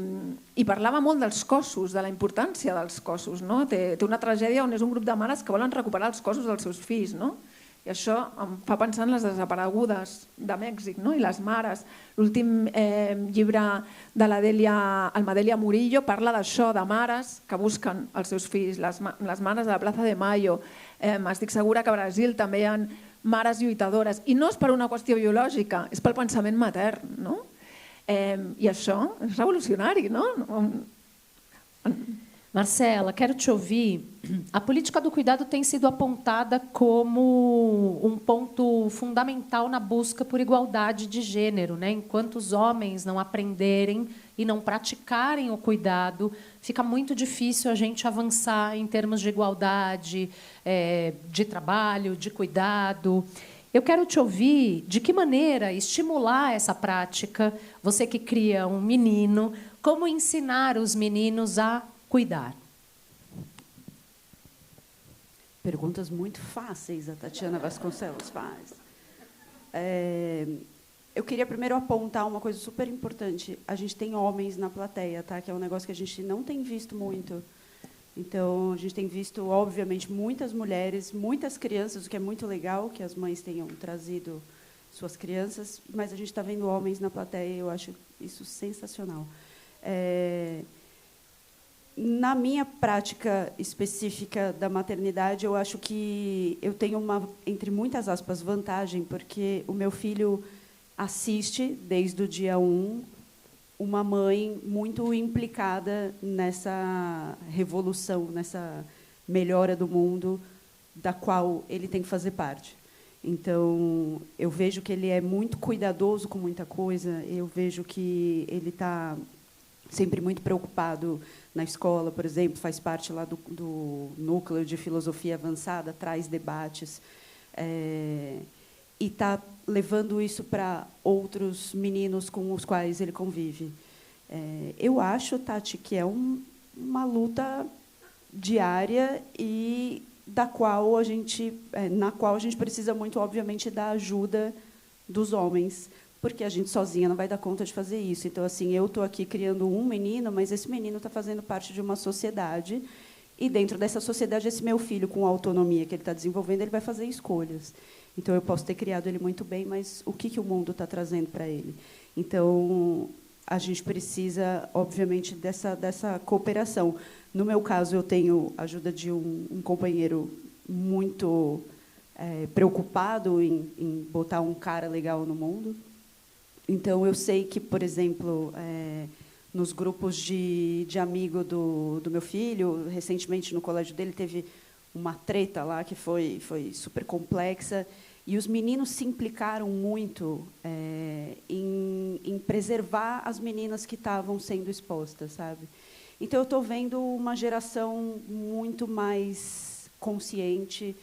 parlava molt dels cossos, de la importància dels cossos. No? Té una tragèdia on és un grup de mares que volen recuperar els cossos dels seus fills. No? I això em fa pensar en les desaparegudes de Mèxic, no? I les mares. L'últim llibre de l'Almadelia Murillo parla d'això, de mares que busquen els seus fills, les mares de la Plaza de Mayo. Estic segura que a Brasil també hi ha mares lluitadores. I no és per una qüestió biològica, és pel pensament matern. No? I això és revolucionari, no?
Marcela, quero te ouvir. A política do cuidado tem sido apontada como um ponto fundamental na busca por igualdade de gênero, né? Enquanto os homens não aprenderem e não praticarem o cuidado, fica muito difícil a gente avançar em termos de igualdade, de trabalho, de cuidado. Eu quero te ouvir de que maneira estimular essa prática, você que cria um menino, como ensinar os meninos a cuidar.
Perguntas muito fáceis a Tatiana Vasconcelos faz. Eu queria primeiro apontar uma coisa super importante. A gente tem homens na plateia, tá? Que é um negócio que a gente não tem visto muito. Então, a gente tem visto, obviamente, muitas mulheres, muitas crianças, o que é muito legal, que as mães tenham trazido suas crianças, mas a gente está vendo homens na plateia e eu acho isso sensacional. Na minha prática específica da maternidade, eu acho que eu tenho uma, entre muitas aspas, vantagem, porque o meu filho assiste, desde o dia 1, uma mãe muito implicada nessa revolução, nessa melhora do mundo, da qual ele tem que fazer parte. Então, eu vejo que ele é muito cuidadoso com muita coisa, eu vejo que ele está sempre muito preocupado na escola, por exemplo, faz parte lá do núcleo de filosofia avançada, traz debates, e está levando isso para outros meninos com os quais ele convive. Eu acho, Tati, que é uma luta diária e na qual a gente precisa muito, obviamente, da ajuda dos homens, porque a gente sozinha não vai dar conta de fazer isso. Então, assim, eu estou aqui criando um menino, mas esse menino está fazendo parte de uma sociedade, e dentro dessa sociedade, esse meu filho, com a autonomia que ele está desenvolvendo, ele vai fazer escolhas. Então, eu posso ter criado ele muito bem, mas o que o mundo está trazendo para ele? Então, a gente precisa, obviamente, dessa cooperação. No meu caso, eu tenho a ajuda de um companheiro muito preocupado em botar um cara legal no mundo. Então, eu sei que, por exemplo, nos grupos de amigo do meu filho, recentemente, no colégio dele, teve uma treta lá que foi super complexa, e os meninos se implicaram muito em preservar as meninas que estavam sendo expostas, sabe? Então, eu estou vendo uma geração muito mais consciente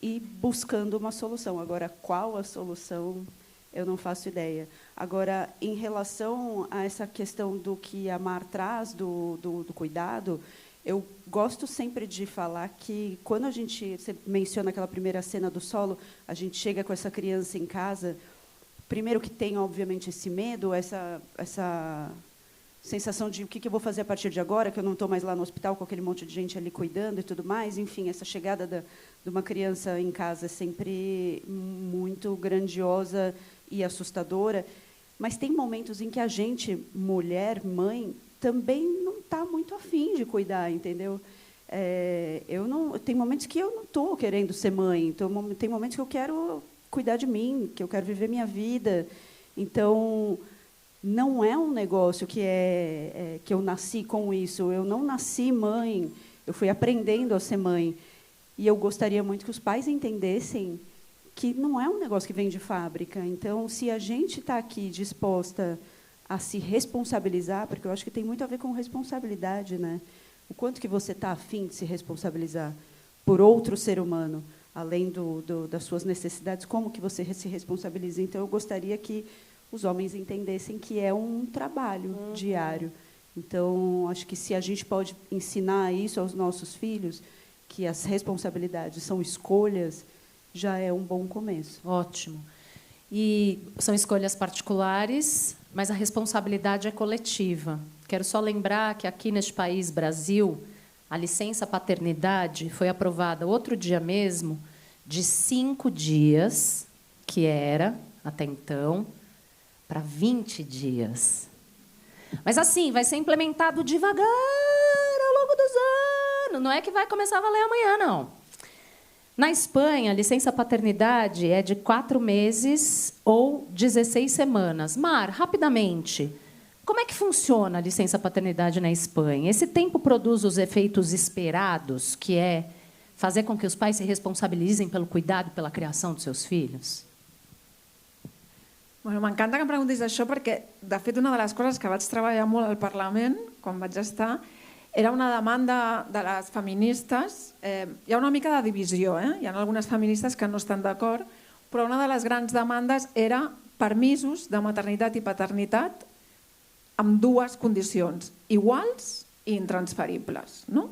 e buscando uma solução. Agora, qual a solução, eu não faço ideia. Agora, em relação a essa questão do que a Mar traz, do cuidado, eu gosto sempre de falar que, quando você menciona aquela primeira cena do solo, a gente chega com essa criança em casa, primeiro que tem, obviamente, esse medo, essa sensação de o que eu vou fazer a partir de agora, que eu não estou mais lá no hospital com aquele monte de gente ali cuidando e tudo mais. Enfim, essa chegada de uma criança em casa é sempre muito grandiosa e assustadora. Mas tem momentos em que a gente, mulher, mãe, também não está muito afim de cuidar, entendeu? Tem momentos que eu não estou querendo ser mãe, então, tem momentos que eu quero cuidar de mim, que eu quero viver minha vida. Então, não é um negócio que eu nasci com isso. Eu não nasci mãe, eu fui aprendendo a ser mãe. E eu gostaria muito que os pais entendessem que não é um negócio que vem de fábrica. Então, se a gente está aqui disposta a se responsabilizar, porque eu acho que tem muito a ver com responsabilidade, né? O quanto que você está afim de se responsabilizar por outro ser humano, além das suas necessidades, como que você se responsabiliza? Então, eu gostaria que os homens entendessem que é um trabalho diário. Então, acho que se a gente pode ensinar isso aos nossos filhos, que as responsabilidades são escolhas, já é um bom começo.
Ótimo. E são escolhas particulares, mas a responsabilidade é coletiva. Quero só lembrar que aqui neste país, Brasil, a licença paternidade foi aprovada outro dia mesmo, de 5 dias, que era, até então, para 20 dias. Mas, assim, vai ser implementado devagar ao longo dos anos. Não é que vai começar a valer amanhã, não. Na Espanha, a licença paternidade é de 4 meses ou 16 semanas. Mar, rapidamente, Como é que funciona a licença paternidade na Espanha? Esse tempo produz os efeitos esperados, que é fazer com que os pais se responsabilitzin pelo cuidado, pela criação dos seus filhos?
Bueno, m'encanta que em preguntis això perquè, de fet, una de les coses que vaig treballar molt al Parlament, quan vaig estar, era una demanda de les feministes. Hi ha una mica de divisió, hi ha algunes feministes que no estan d'acord, però una de les grans demandes era permisos de maternitat i paternitat amb dues condicions, iguals i intransferibles, no?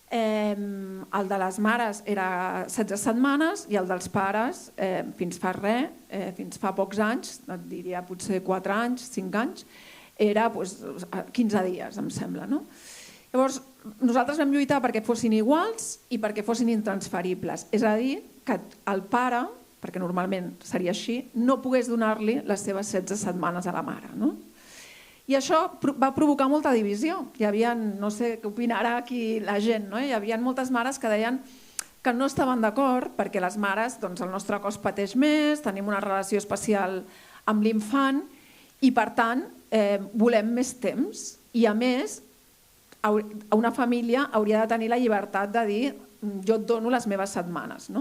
El de les mares era 16 setmanes i el dels pares, fins fa pocs anys, et diria potser 4 anys, 5 anys, era 15 dies, em sembla. Llavors, nosaltres vam lluitar perquè fossin iguals i perquè fossin intransferibles. És a dir, que el pare, perquè normalment seria així, no pogués donar-li les seves 16 setmanes a la mare. I això va provocar molta divisió. Hi havia, no sé què opinarà aquí la gent, hi havia moltes mares que deien que no estaven d'acord perquè les mares, el nostre cos pateix més, tenim una relació especial amb l'infant i, per tant, volem més temps. I, a més, una família hauria de tenir la llibertat de dir jo et dono les meves setmanes.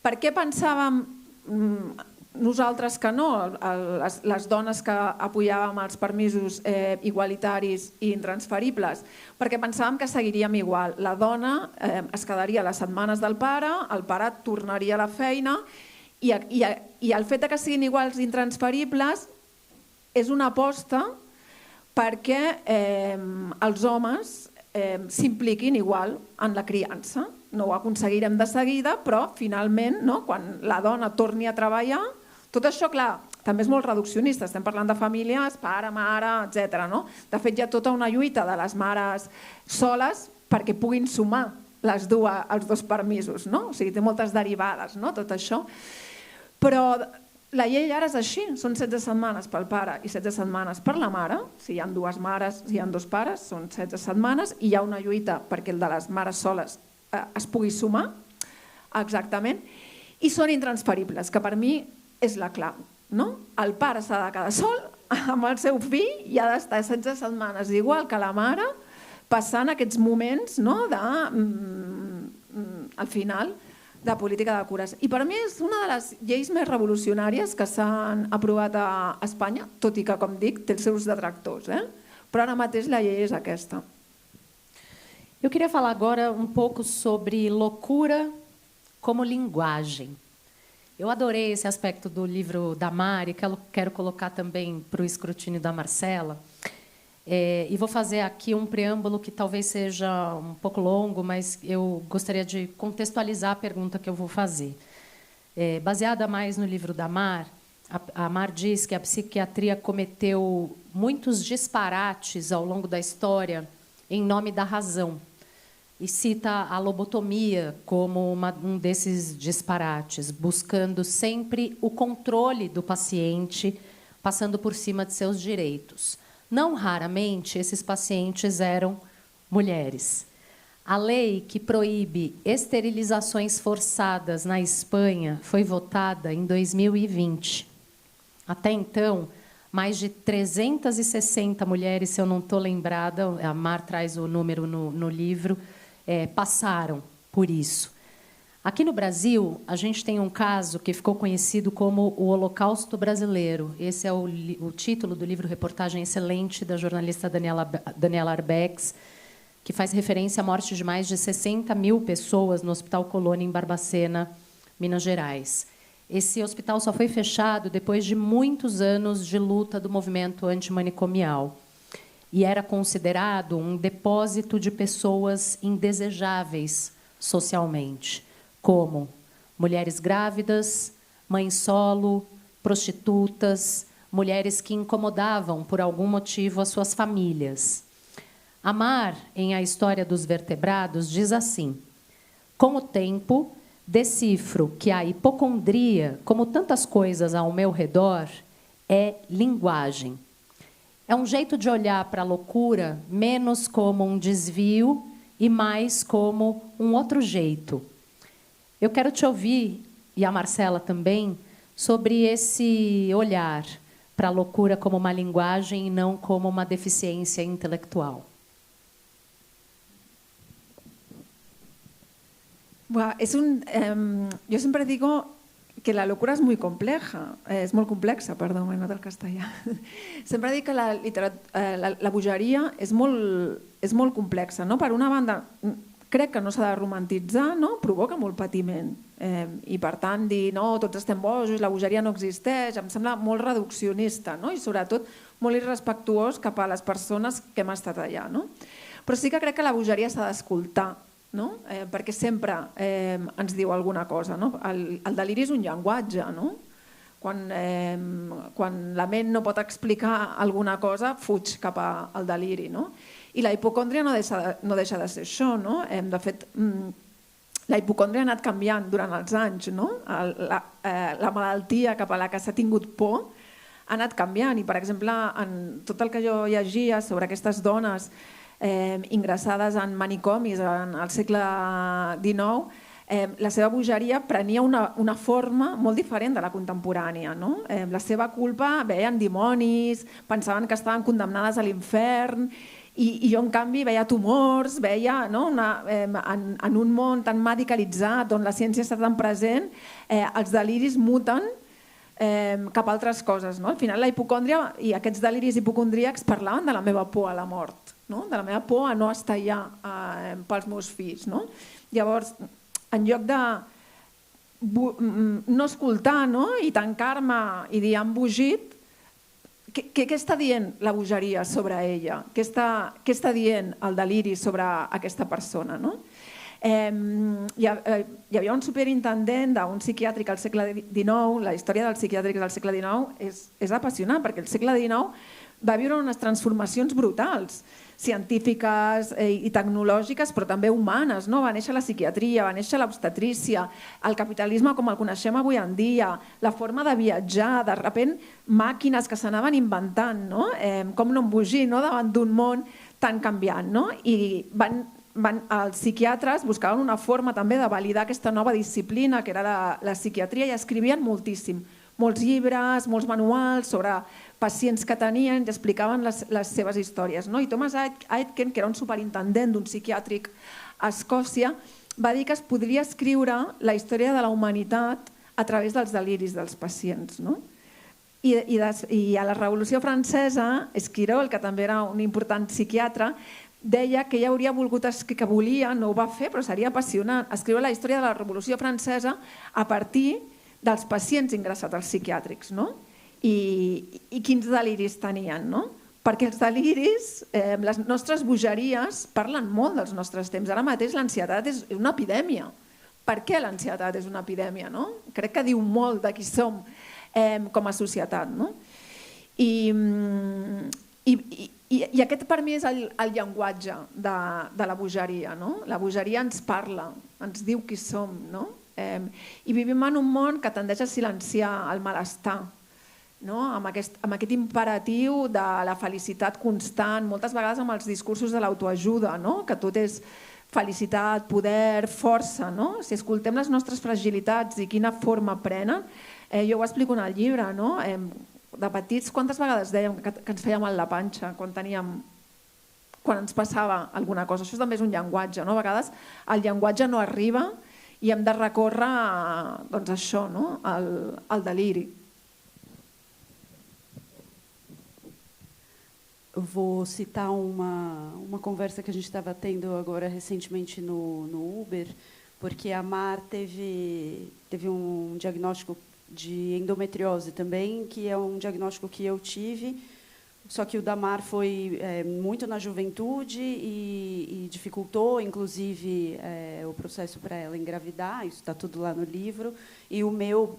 Per què pensàvem nosaltres que no, les dones que apoyàvem els permisos igualitaris i intransferibles? Perquè pensàvem que seguiríem igual. La dona es quedaria les setmanes del pare, el pare tornaria a la feina i el fet que siguin iguals i intransferibles és una aposta perquè els homes s'impliquin igual en la criança. No ho aconseguirem de seguida, però finalment, quan la dona torni a treballar, tot això, clar, també és molt reduccionista, estem parlant de famílies, pare, mare, etc. De fet, hi ha tota una lluita de les mares soles perquè puguin sumar els dos permisos, o sigui, té moltes derivades, tot això. Però la llei ara és així, són 16 setmanes pel pare i 16 setmanes per la mare. Si hi ha dues mares, si hi ha dos pares, són 16 setmanes i hi ha una lluita perquè el de les mares soles es pugui sumar, exactament, i són intransferibles, que per mi és la clau. El pare s'ha de quedar sol amb el seu fill i ha d'estar 16 setmanes, igual que la mare, passant aquests moments al final de política de cures. I per mi és una de les lleis més revolucionàries que s'han aprovat a Espanya, tot i que, com dic, té els seus detractors. Però ara mateix la llei és aquesta.
Eu queria falar agora um pouco sobre loucura como linguagem. Eu adorei esse aspecto do livro da Mari, que eu quero colocar também para o escrutínio da Marcela. E vou fazer aqui um preâmbulo que talvez seja um pouco longo, mas eu gostaria de contextualizar a pergunta que eu vou fazer. Baseada mais no livro da Mar, a Mar diz que a psiquiatria cometeu muitos disparates ao longo da história em nome da razão. E cita a lobotomia como um desses disparates, buscando sempre o controle do paciente, passando por cima de seus direitos. Não raramente, esses pacientes eram mulheres. A lei que proíbe esterilizações forçadas na Espanha foi votada em 2020. Até então, mais de 360 mulheres, se eu não estou lembrada, a Mar traz o número no livro, passaram por isso. Aqui no Brasil, a gente tem um caso que ficou conhecido como o Holocausto Brasileiro. Esse é o título do livro-reportagem excelente da jornalista Daniela Arbex, que faz referência à morte de mais de 60 mil pessoas no Hospital Colônia, em Barbacena, Minas Gerais. Esse hospital só foi fechado depois de muitos anos de luta do movimento antimanicomial. E era considerado um depósito de pessoas indesejáveis socialmente, como mulheres grávidas, mães solo, prostitutas, mulheres que incomodavam, por algum motivo, as suas famílias. A Mar, em A História dos Vertebrados, diz assim: com o tempo, decifro que a hipocondria, como tantas coisas ao meu redor, é linguagem. É um jeito de olhar para a loucura menos como um desvio e mais como um outro jeito. Eu quero te ouvir, e a Marcela também, sobre esse olhar para a loucura como uma linguagem e não como uma deficiência intelectual?
Bueno, yo siempre digo que la locura es muy compleja, es molt complexa, perdó, m'he anat al castellà. Sempre dic que la bogeria és molt complexa. No? Per una banda, crec que no s'ha de romantitzar, no? Provoca molt patiment. I per tant, dir no, tots estem bojos, la bogeria no existeix, em sembla molt reduccionista, no? I sobretot molt irrespectuós cap a les persones que hem estat allà. No? Però sí que crec que la bogeria s'ha d'escoltar, no? Perquè sempre ens diu alguna cosa. No? El deliri és un llenguatge. No? Quan la ment no pot explicar alguna cosa, fuig cap al deliri. No? I la hipocòndria no deixa de ser això. No? De fet, la hipocòndria ha anat canviant durant els anys. No? La malaltia cap a la que s'ha tingut por ha anat canviant. I, per exemple, en tot el que jo llegia sobre aquestes dones ingressades en manicomis al segle XIX, la seva bogeria prenia una forma molt diferent de la contemporània. No? La seva culpa veien dimonis, pensaven que estaven condemnades a l'infern, i jo en canvi veia tumors, veia en un món tan medicalitzat on la ciència està tan present, els deliris muten cap a altres coses. No? Al final la hipocòndria i aquests deliris hipocondríacs parlaven de la meva por a la mort, no? De la meva por a no estar allà pels meus fills. No? Llavors, en lloc de no escoltar, no? I tancar-me i dir han bogit, què està dient la bogeria sobre ella? Què està dient el deliri sobre aquesta persona? No? Hi havia un superintendent d'un psiquiàtric al segle XIX. La història dels psiquiàtrics del segle XIX és apassionant, perquè el segle XIX va viure unes transformacions brutals, científiques i tecnològiques, però també humanes. No? Va néixer la psiquiatria, va néixer l'obstetrícia, el capitalisme com el coneixem avui en dia, la forma de viatjar, de sobte màquines que s'anaven inventant, no? Com no embogir, no? Davant d'un món tan canviant. No? I els psiquiatres buscaven una forma també de validar aquesta nova disciplina que era la psiquiatria, i escrivien moltíssim. Molts llibres, molts manuals sobre pacients que tenien i explicaven les seves històries. No? I Thomas Aitken, que era un superintendent d'un psiquiàtric a Escòcia, va dir que es podria escriure la història de la humanitat a través dels deliris dels pacients. No? I a la Revolució Francesa, Esquirol, que també era un important psiquiatre, deia que ella hauria volgut escriure, que volia, no ho va fer, però seria apassionant, escriure la història de la Revolució Francesa a partir dels pacients ingressats als psiquiàtrics. No? I quins deliris tenien, no? Perquè els deliris, les nostres bogeries parlen molt dels nostres temps. Ara mateix l'ansietat és una epidèmia. Per què l'ansietat és una epidèmia? No? Crec que diu molt de qui som com a societat. No? I aquest per mi és el llenguatge de la bogeria. No? La bogeria ens parla, ens diu qui som. No? I vivim en un món que tendeix a silenciar el malestar, no? Amb aquest imperatiu de la felicitat constant, moltes vegades amb els discursos de l'autoajuda, no? Que tot és felicitat, poder, força. No? Si escoltem les nostres fragilitats i quina forma prenen, jo ho explico en el llibre, no? De petits, quantes vegades dèiem que ens feia mal la panxa quan ens passava alguna cosa? Això també és un llenguatge. No? A vegades el llenguatge no arriba i hem de recórrer doncs això, no? al deliri.
Eu vou citar uma conversa que a gente estava tendo agora recentemente no Uber, porque a Mar teve um diagnóstico de endometriose também, que é um diagnóstico que eu tive, só que o da Mar foi muito na juventude e dificultou, inclusive, o processo para ela engravidar, isso está tudo lá no livro, e o meu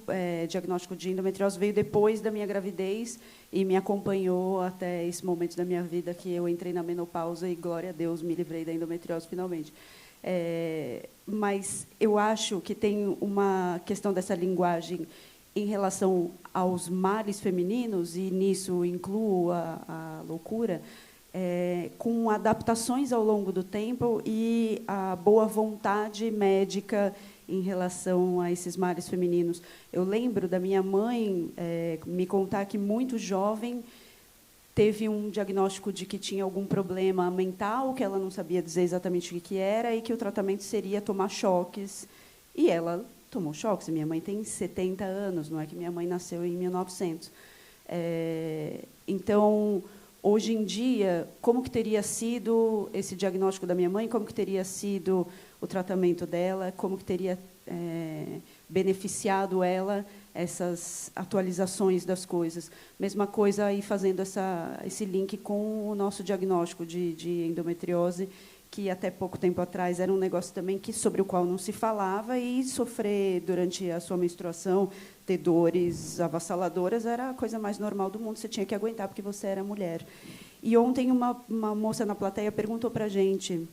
diagnóstico de endometriose veio depois da minha gravidez e me acompanhou até esse momento da minha vida que eu entrei na menopausa e, glória a Deus, me livrei da endometriose finalmente. Mas eu acho que tem uma questão dessa linguagem em relação aos males femininos, e nisso incluo a loucura, com adaptações ao longo do tempo e a boa vontade médica em relação a esses males femininos. Eu lembro da minha mãe me contar que, muito jovem, teve um diagnóstico de que tinha algum problema mental, que ela não sabia dizer exatamente o que era, e que o tratamento seria tomar choques. E ela tomou choques. Minha mãe tem 70 anos, não é que minha mãe nasceu em 1900. Então, hoje em dia, como que teria sido esse diagnóstico da minha mãe, como que teria sido o tratamento dela, como que teria beneficiado ela essas atualizações das coisas. Mesma coisa aí fazendo esse link com o nosso diagnóstico de endometriose, que até pouco tempo atrás era um negócio também sobre o qual não se falava, e sofrer durante a sua menstruação, ter dores avassaladoras, era a coisa mais normal do mundo, você tinha que aguentar porque você era mulher. E ontem uma moça na plateia perguntou para a gente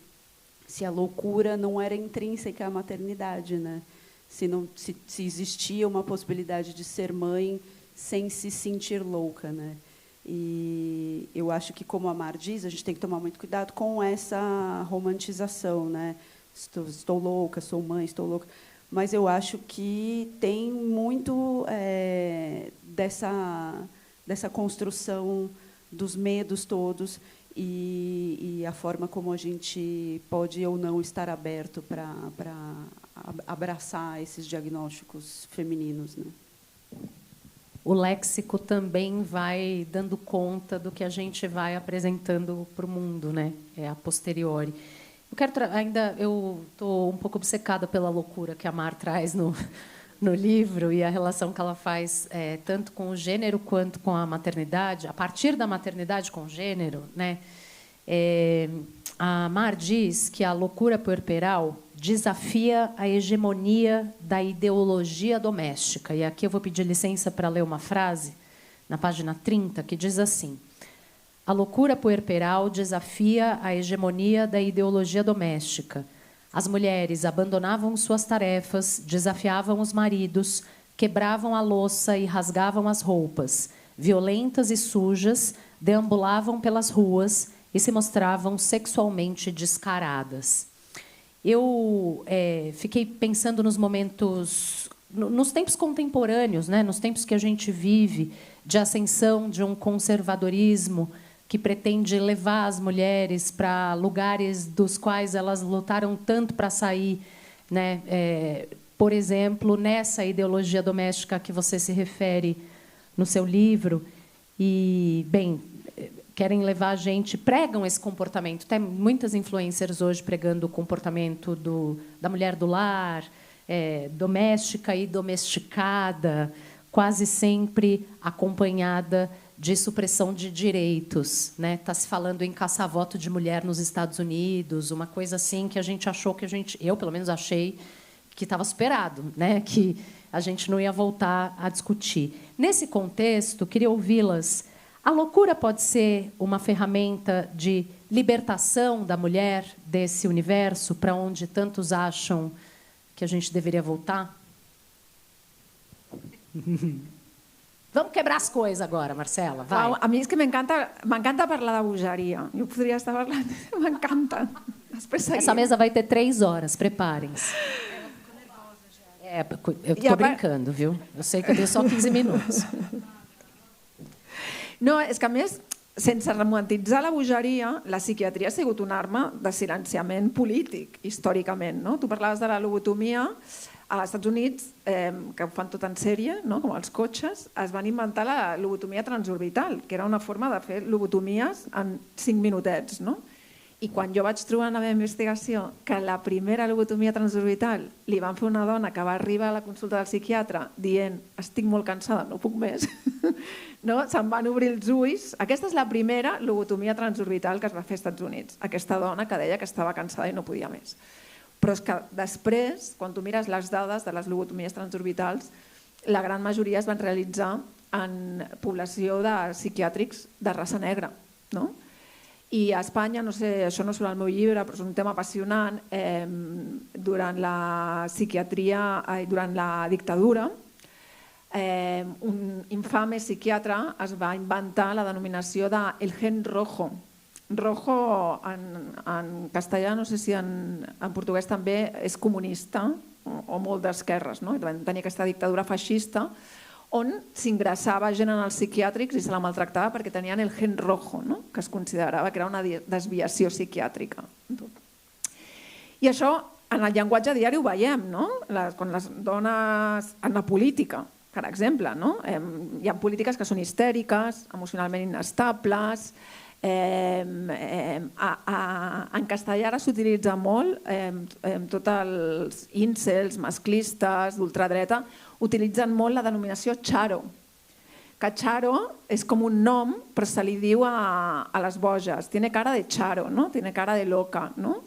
se a loucura não era intrínseca à maternidade, né? Se existia uma possibilidade de ser mãe sem se sentir louca, né? E eu acho que, como a Mar diz, a gente tem que tomar muito cuidado com essa romantização, né? Estou louca, sou mãe, estou louca. Mas eu acho que tem muito dessa construção dos medos todos e a forma como a gente pode ou não estar aberto para abraçar esses diagnósticos femininos, né?
O léxico também vai dando conta do que a gente vai apresentando para o mundo, né? A posteriori. Eu estou um pouco obcecada pela loucura que a Mar traz no livro e a relação que ela faz tanto com o gênero quanto com a maternidade, a partir da maternidade com o gênero, né? A Mar diz que a loucura puerperal desafia a hegemonia da ideologia doméstica. E aqui eu vou pedir licença para ler uma frase, na página 30, que diz assim: a loucura puerperal desafia a hegemonia da ideologia doméstica. As mulheres abandonavam suas tarefas, desafiavam os maridos, quebravam a louça e rasgavam as roupas. Violentas e sujas, deambulavam pelas ruas e se mostravam sexualmente descaradas. Eu fiquei pensando nos momentos, nos tempos contemporâneos, né, nos tempos que a gente vive, de ascensão de um conservadorismo que pretende levar as mulheres para lugares dos quais elas lutaram tanto para sair, né? Por exemplo, nessa ideologia doméstica que você se refere no seu livro. E, bem, querem levar a gente, pregam esse comportamento. Tem muitas influencers hoje pregando o comportamento da mulher do lar, doméstica e domesticada, quase sempre acompanhada de supressão de direitos, né? Está se falando em caça-voto de mulher nos Estados Unidos, uma coisa assim que a gente achou eu pelo menos achei que estava superado, né? Que a gente não ia voltar a discutir. Nesse contexto, queria ouvi-las. A loucura pode ser uma ferramenta de libertação da mulher desse universo para onde tantos acham que a gente deveria voltar? Vamos quebrar as coisas agora, Marcela. Vai.
A mi és que m'encanta parlar de bogeria. Jo podria estar parlant... M'encanta.
Essa mesa vai ter 3 horas, preparem-se. Eu estou brincando, viu? Eu sei que eu tenho só 15 minutos.
No, és que, a més, sense romantitzar la bogeria, la psiquiatria ha sigut una arma de silenciament polític, històricament. No? Tu parlaves de la lobotomia. Als Estats Units, que ho fan tot en sèrie, no? Com els cotxes, es van inventar la lobotomia transorbital, que era una forma de fer lobotomies en 5 minutets. No? I quan jo vaig trobar en la meva investigació que la primera lobotomia transorbital li van fer una dona que va arribar a la consulta del psiquiatre dient estic molt cansada, no puc més, no? Se'n van obrir els ulls. Aquesta és la primera lobotomia transorbital que es va fer als Estats Units. Aquesta dona que deia que estava cansada i no podia més. Però és que després, quan tu mires les dades de les lobotomies transorbitals, la gran majoria es van realitzar en població de psiquiàtrics de raça negra. No? I a Espanya, no sé, això no surt al meu llibre, però és un tema apassionant, durant la psiquiatria, durant la dictadura, un infame psiquiatre es va inventar la denominació de el gen rojo. Rojo en castellà, no sé si en portuguès també és comunista o molt d'esquerres, no? Tenia aquesta dictadura feixista on s'ingressava gent en els psiquiàtrics i se la maltractava perquè tenien el gen rojo, no? Que es considerava que era una desviació psiquiàtrica. I això en el llenguatge diari ho veiem, no? Quan les dones en la política, per exemple, no? Hi ha polítiques que són histèriques, emocionalment inestables. En castellà ara s'utilitza molt, tots els incels, masclistes, d'ultradreta, utilitzen molt la denominació charo, que charo és com un nom, però se li diu a les boges. Tiene cara de charo, no? Tiene cara de loca, no?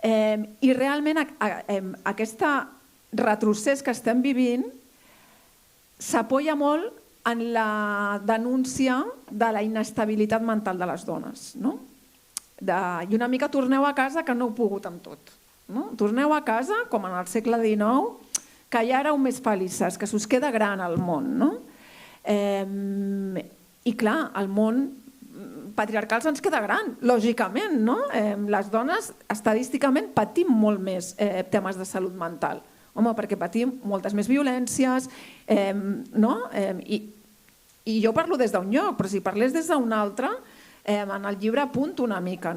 I realment aquest retrocés que estem vivint s'apoya molt en la denúncia de la inestabilitat mental de les dones. I una mica torneu a casa que no heu pogut amb tot. Torneu a casa, com en el segle XIX, que ja éreu més felices, que s'us queda gran el món. I clar, el món patriarcal se'ns queda gran, lògicament. Les dones, estadísticament, patim molt més temes de salut mental. Home, perquè patim moltes més violències, i jo parlo des d'un lloc, però si parlés des d'un altre, en el llibre apunto una mica.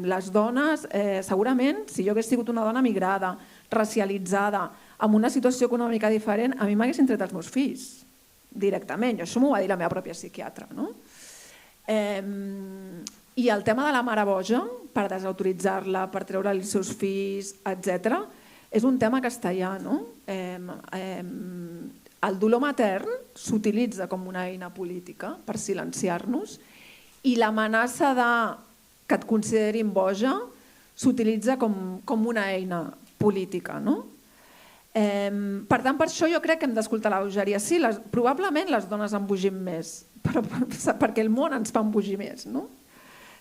Les dones, segurament, si jo hagués sigut una dona migrada, racialitzada, amb una situació econòmica diferent, a mi m'haguessin tret els meus fills, directament. Això m'ho va dir la meva pròpia psiquiatra. I el tema de la mare boja, per desautoritzar-la, per treure-li els seus fills, etc., és un tema castellà. El dolor matern s'utilitza com una eina política per silenciar-nos i l'amenaça que et considerin boja s'utilitza com una eina política. Per tant, per això jo crec que hem d'escoltar la bogeria. Sí, probablement les dones embogim més, perquè el món ens fa embogir més.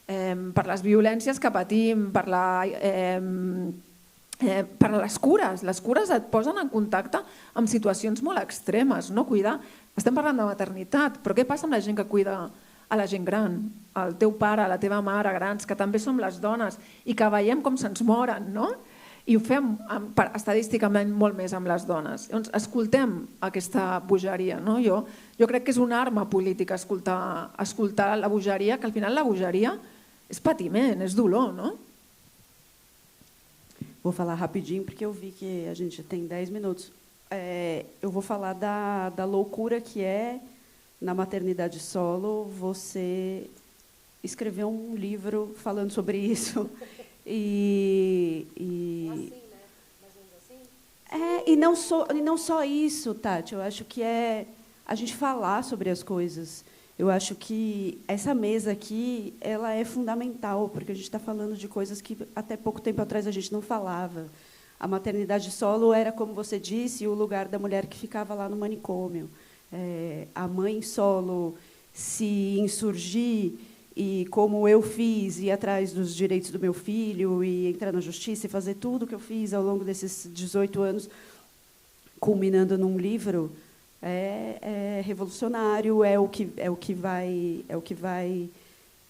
Per les violències que patim, per les cures. Les cures et posen en contacte amb situacions molt extremes. Estem parlant de maternitat, però què passa amb la gent que cuida a la gent gran? El teu pare, la teva mare, grans, que també som les dones i que veiem com se'ns moren, i ho fem estadísticament molt més amb les dones. Llavors, escoltem aquesta bogeria. Jo crec que és una arma política escoltar la bogeria, que al final la bogeria és patiment, és dolor,
Vou falar rapidinho, porque eu vi que a gente tem 10 minutos. Eu vou falar da loucura que é, na maternidade solo, você escrever um livro falando sobre isso. E não só isso, Tati. Eu acho que é a gente falar sobre as coisas. Eu acho que essa mesa aqui, ela é fundamental, porque a gente está falando de coisas que até pouco tempo atrás a gente não falava. A maternidade solo era, como você disse, o lugar da mulher que ficava lá no manicômio. A mãe solo se insurgir e, como eu fiz, ir atrás dos direitos do meu filho e entrar na justiça e fazer tudo o que eu fiz ao longo desses 18 anos, culminando num livro, é revolucionário, é o que vai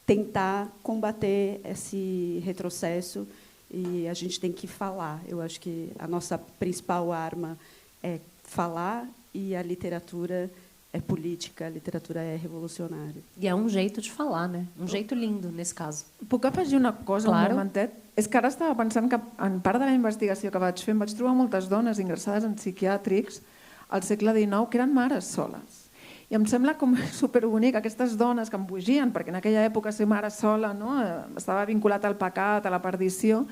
tentar combater esse retrocesso, e a gente tem que falar. Eu acho que a nossa principal arma é falar, e a literatura é política, a literatura é revolucionária.
E é um jeito de falar, né? Um jeito lindo, nesse caso.
Puc afegir una cosa,
Claro.
un momentet? És que ara estava pensant que, en part de la investigació que vaig fer, em vaig trobar moltes dones ingressades en psiquiàtrics al segle XIX que eren mares soles. I em sembla com superbonic aquestes dones que embogien, perquè en aquella època ser mare sola estava vinculat al pecat, a la perdició,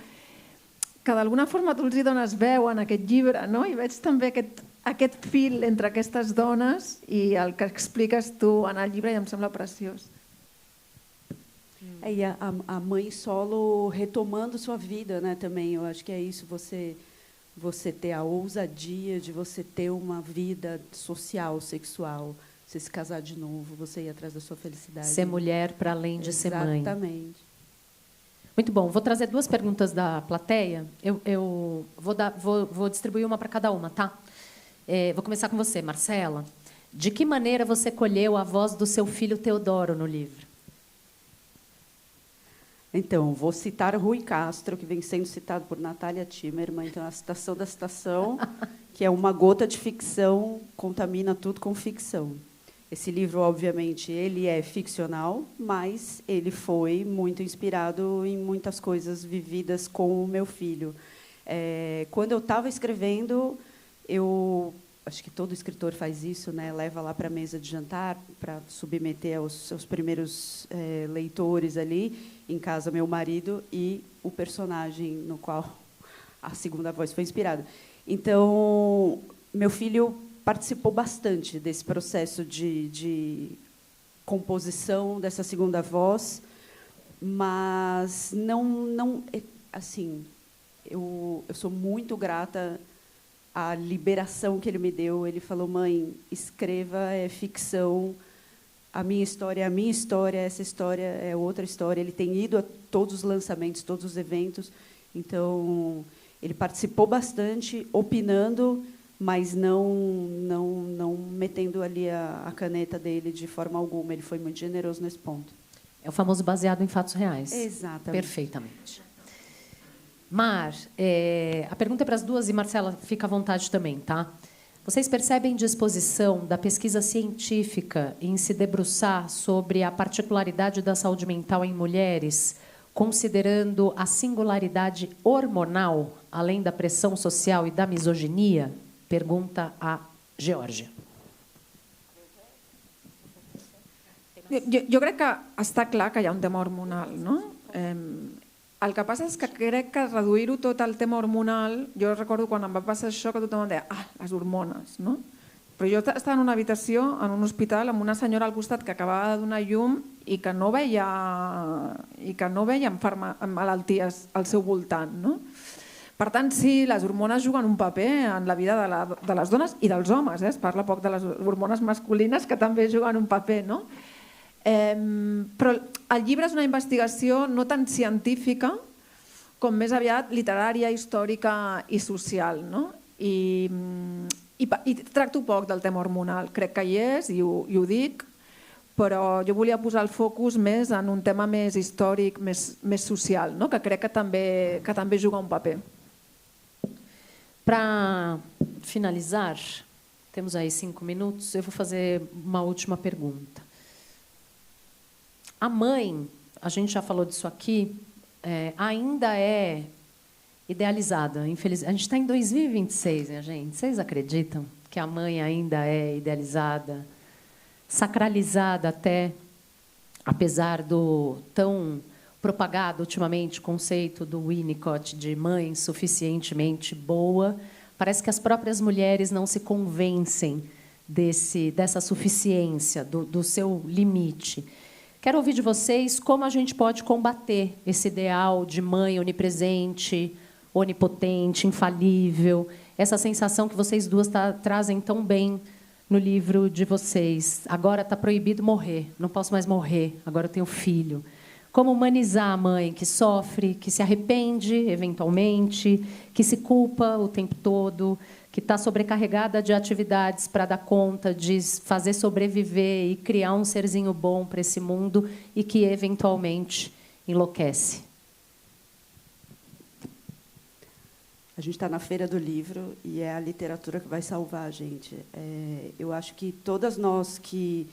que d'alguna forma tu els hi dones veu en aquest llibre, i veig també aquest fil entre aquestes dones i el que expliques tu en el llibre, i em sembla preciós.
E a mãe solo retomando sua vida, né, também. Eu acho que é isso, você ter a ousadia de você ter uma vida social, sexual, você se casar de novo, você ir atrás da sua felicidade.
Ser mulher para além de ser mãe.
Exatamente.
Muito bom. Vou trazer duas perguntas da plateia. Eu vou distribuir uma para cada uma, tá? Vou começar com você, Marcela. De que maneira você colheu a voz do seu filho Teodoro no livro?
Então, vou citar Rui Castro, que vem sendo citado por Natália Timmerman. Então, a citação da citação, que é uma gota de ficção, contamina tudo com ficção. Esse livro, obviamente, ele é ficcional, mas ele foi muito inspirado em muitas coisas vividas com o meu filho. Quando eu estava escrevendo, acho que todo escritor faz isso, né? Leva lá para a mesa de jantar para submeter aos seus primeiros leitores ali, em casa meu marido e o personagem no qual a segunda voz foi inspirada. Então, meu filho participou bastante desse processo de composição dessa segunda voz, mas não assim, eu sou muito grata à liberação que ele me deu. Ele falou: mãe, escreva, é ficção, a minha história, essa história é outra história. Ele tem ido a todos os lançamentos, todos os eventos, então ele participou bastante, opinando, mas não metendo ali a caneta dele de forma alguma. Ele foi muito generoso nesse ponto.
É o famoso baseado em fatos reais.
Exatamente.
Perfeitamente. Mar, a pergunta é para as duas, e Marcela, fica à vontade também, tá? Vocês percebem disposição da pesquisa científica em se debruçar sobre a particularidade da saúde mental em mulheres, considerando a singularidade hormonal, além da pressão social e da misoginia? Pergunta a Geòrgia.
Jo crec que està clar que hi ha un tema hormonal, no? El que passa és que crec que reduir-ho tot al tema hormonal, jo recordo quan em va passar això que tothom em deia les hormones, no? Però jo estava en una habitació, en un hospital, amb una senyora al costat que acabava de donar llum i que no veia malalties al seu voltant, no? Per tant, sí, les hormones juguen un paper en la vida de les dones i dels homes. Es parla poc de les hormones masculines, que també juguen un paper, no? Però el llibre és una investigació no tan científica com més aviat literària, històrica i social, no? I tracto poc del tema hormonal. Crec que hi és i ho dic, però jo volia posar el focus més en un tema més històric, més social, no? Que crec que també juga un paper.
Para finalizar, temos aí 5 minutos, eu vou fazer uma última pergunta. A mãe, a gente já falou disso aqui, ainda é idealizada. Infelizmente, a gente está em 2026, né, gente? Vocês acreditam que a mãe ainda é idealizada, sacralizada até, apesar do tão propagado ultimamente o conceito do Winnicott de mãe suficientemente boa? Parece que as próprias mulheres não se convencem dessa suficiência, do seu limite. Quero ouvir de vocês como a gente pode combater esse ideal de mãe onipresente, onipotente, infalível, essa sensação que vocês duas trazem tão bem no livro de vocês. Agora está proibido morrer, não posso mais morrer, agora eu tenho filho. Como humanizar a mãe que sofre, que se arrepende, eventualmente, que se culpa o tempo todo, que está sobrecarregada de atividades para dar conta de fazer sobreviver e criar um serzinho bom para esse mundo e que, eventualmente, enlouquece.
A gente está na Feira do Livro e é a literatura que vai salvar a gente. Eu acho que todas nós que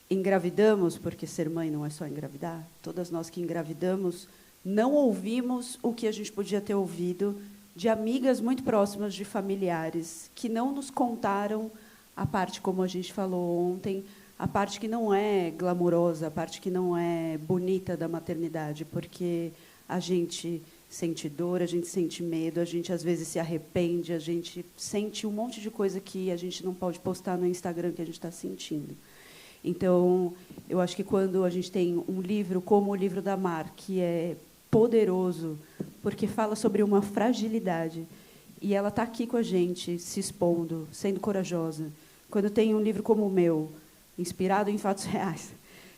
engravidamos, porque ser mãe não é só engravidar, todas nós que engravidamos não ouvimos o que a gente podia ter ouvido de amigas muito próximas, de familiares, que não nos contaram a parte, como a gente falou ontem, a parte que não é glamurosa, a parte que não é bonita da maternidade, porque a gente sente dor, a gente sente medo, a gente às vezes se arrepende, a gente sente um monte de coisa que a gente não pode postar no Instagram que a gente está sentindo. Então, eu acho que quando a gente tem um livro como o livro da Mar, que é poderoso, porque fala sobre uma fragilidade, e ela está aqui com a gente, se expondo, sendo corajosa. Quando tem um livro como o meu, inspirado em fatos reais,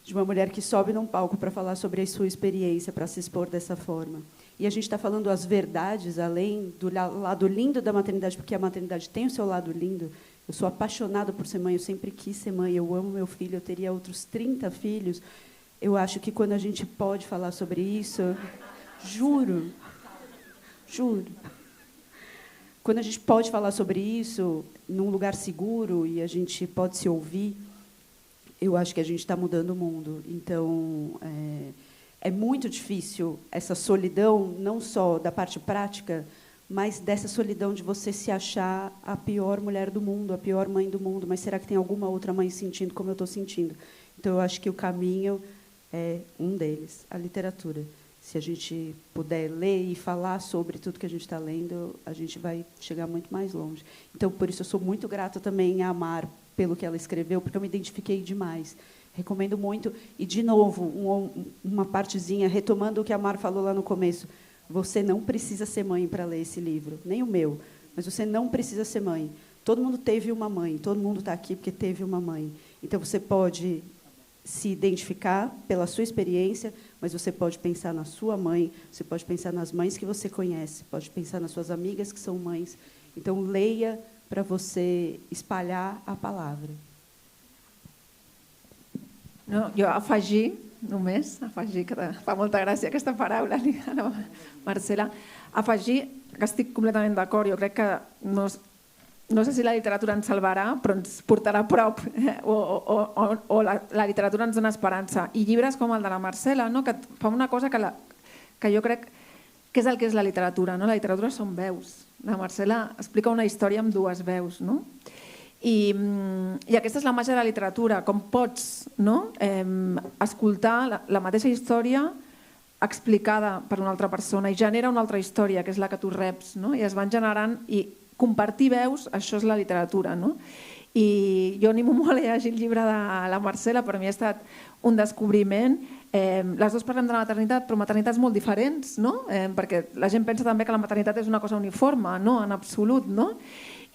de uma mulher que sobe num palco para falar sobre a sua experiência, para se expor dessa forma, e a gente está falando as verdades, além do lado lindo da maternidade, porque a maternidade tem o seu lado lindo. Eu sou apaixonada por ser mãe, eu sempre quis ser mãe, eu amo meu filho, eu teria outros 30 filhos. Eu acho que quando a gente pode falar sobre isso, juro, quando a gente pode falar sobre isso num lugar seguro e a gente pode se ouvir, eu acho que a gente está mudando o mundo. Então, é muito difícil essa solidão, não só da parte prática, mas dessa solidão de você se achar a pior mulher do mundo, a pior mãe do mundo. Mas será que tem alguma outra mãe sentindo como eu estou sentindo? Então, eu acho que o caminho é um deles, a literatura. Se a gente puder ler e falar sobre tudo que a gente está lendo, a gente vai chegar muito mais longe. Então, por isso, eu sou muito grata também a Amar pelo que ela escreveu, porque eu me identifiquei demais. Recomendo muito. E, de novo, uma partezinha, retomando o que a Amar falou lá no começo. Você não precisa ser mãe para ler esse livro, nem o meu, mas você não precisa ser mãe. Todo mundo teve uma mãe, todo mundo está aqui porque teve uma mãe. Então, você pode se identificar pela sua experiência, mas você pode pensar na sua mãe, você pode pensar nas mães que você conhece, pode pensar nas suas amigas que são mães. Então, leia para você espalhar a palavra.
No, jo afegir, que fa molta gràcia aquesta paraula, Marcela, afegir que estic completament d'acord. Jo crec que no sé si la literatura ens salvarà, però ens portarà a prop, o la literatura ens dona esperança. I llibres com el de la Marcela, no? Que fa una cosa que jo crec que és el que és la literatura. No? La literatura són veus. La Marcela explica una història amb dues veus. No? I aquesta és la màgia de la literatura, com pots, no? Escoltar la mateixa història explicada per una altra persona i genera una altra història, que és la que tu reps, no? I es van generant, i compartir veus, això és la literatura, no? I jo animo molt a llegir el llibre de la Marcela, per mi ha estat un descobriment. Les dues parlem de la maternitat, però maternitats molt diferents, no? Perquè la gent pensa també que la maternitat és una cosa uniforme, no, en absolut, no?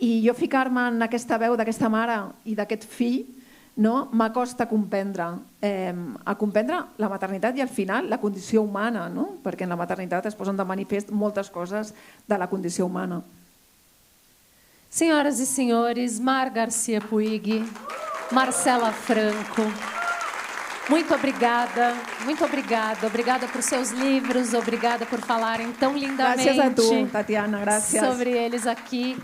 I jo ficar-me en aquesta veu d'aquesta mare i d'aquest fill, no, m'acosta a comprendre la maternitat i al final la condició humana, no? Perquè en la maternitat es posen de manifest moltes coses de la condició humana.
Senhoras e senhores, Mar Garcia Puig, Marcela Franco, muito obrigada, obrigada por seus livros, obrigada por falarem tão lindamente.
Gràcies a tu, Tatiana, gràcies.
Sobre eles aqui.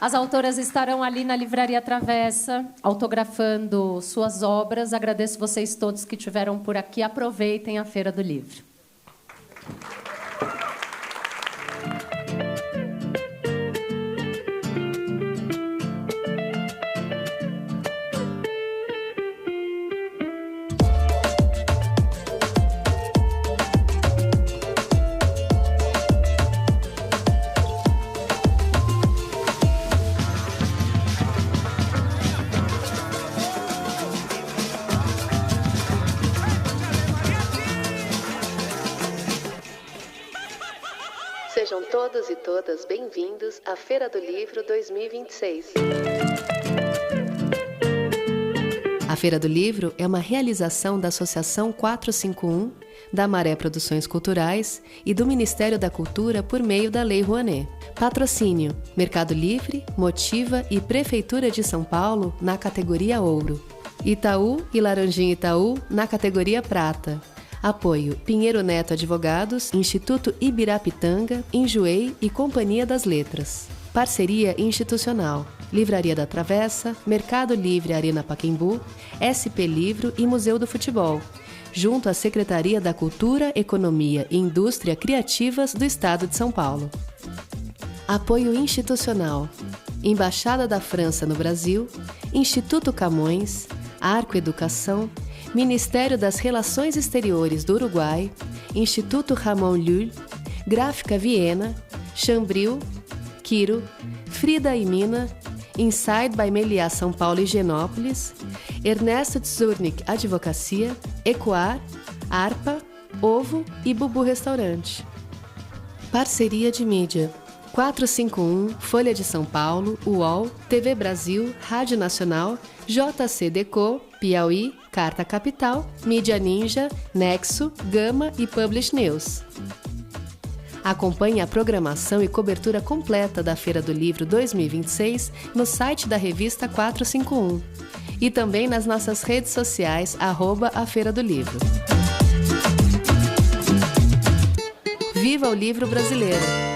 As autoras estarão ali na Livraria Travessa, autografando suas obras. Agradeço vocês todos que estiveram por aqui. Aproveitem a Feira do Livro.
Sejam todos e todas bem-vindos à Feira do Livro 2026.
A Feira do Livro é uma realização da Associação 451, da Maré Produções Culturais e do Ministério da Cultura por meio da Lei Rouanet. Patrocínio: Mercado Livre, Motiva e Prefeitura de São Paulo na categoria Ouro. Itaú e Laranjinha Itaú na categoria Prata. Apoio: Pinheiro Neto Advogados, Instituto Ibirapitanga, Enjoei e Companhia das Letras. Parceria institucional: Livraria da Travessa, Mercado Livre Arena Pacaembu, SP Livro e Museu do Futebol, junto à Secretaria da Cultura, Economia e Indústria Criativas do Estado de São Paulo. Apoio institucional: Embaixada da França no Brasil, Instituto Camões, Arco Educação, Ministério das Relações Exteriores do Uruguai, Instituto Ramon Llull, Gráfica Viena, Chambril, Quiro, Frida e Mina, Inside by Meliá São Paulo e Higienópolis, Ernesto Tzurnik Advocacia, Ecoar, Arpa, Ovo e Bubu Restaurante. Parceria de mídia: 451, Folha de São Paulo, UOL, TV Brasil, Rádio Nacional, JC Deco, Piauí, Carta Capital, Mídia Ninja, Nexo, Gama e Publish News. Acompanhe a programação e cobertura completa da Feira do Livro 2026 no site da revista 451 e também nas nossas redes sociais @a Feira do Livro. Viva o livro brasileiro!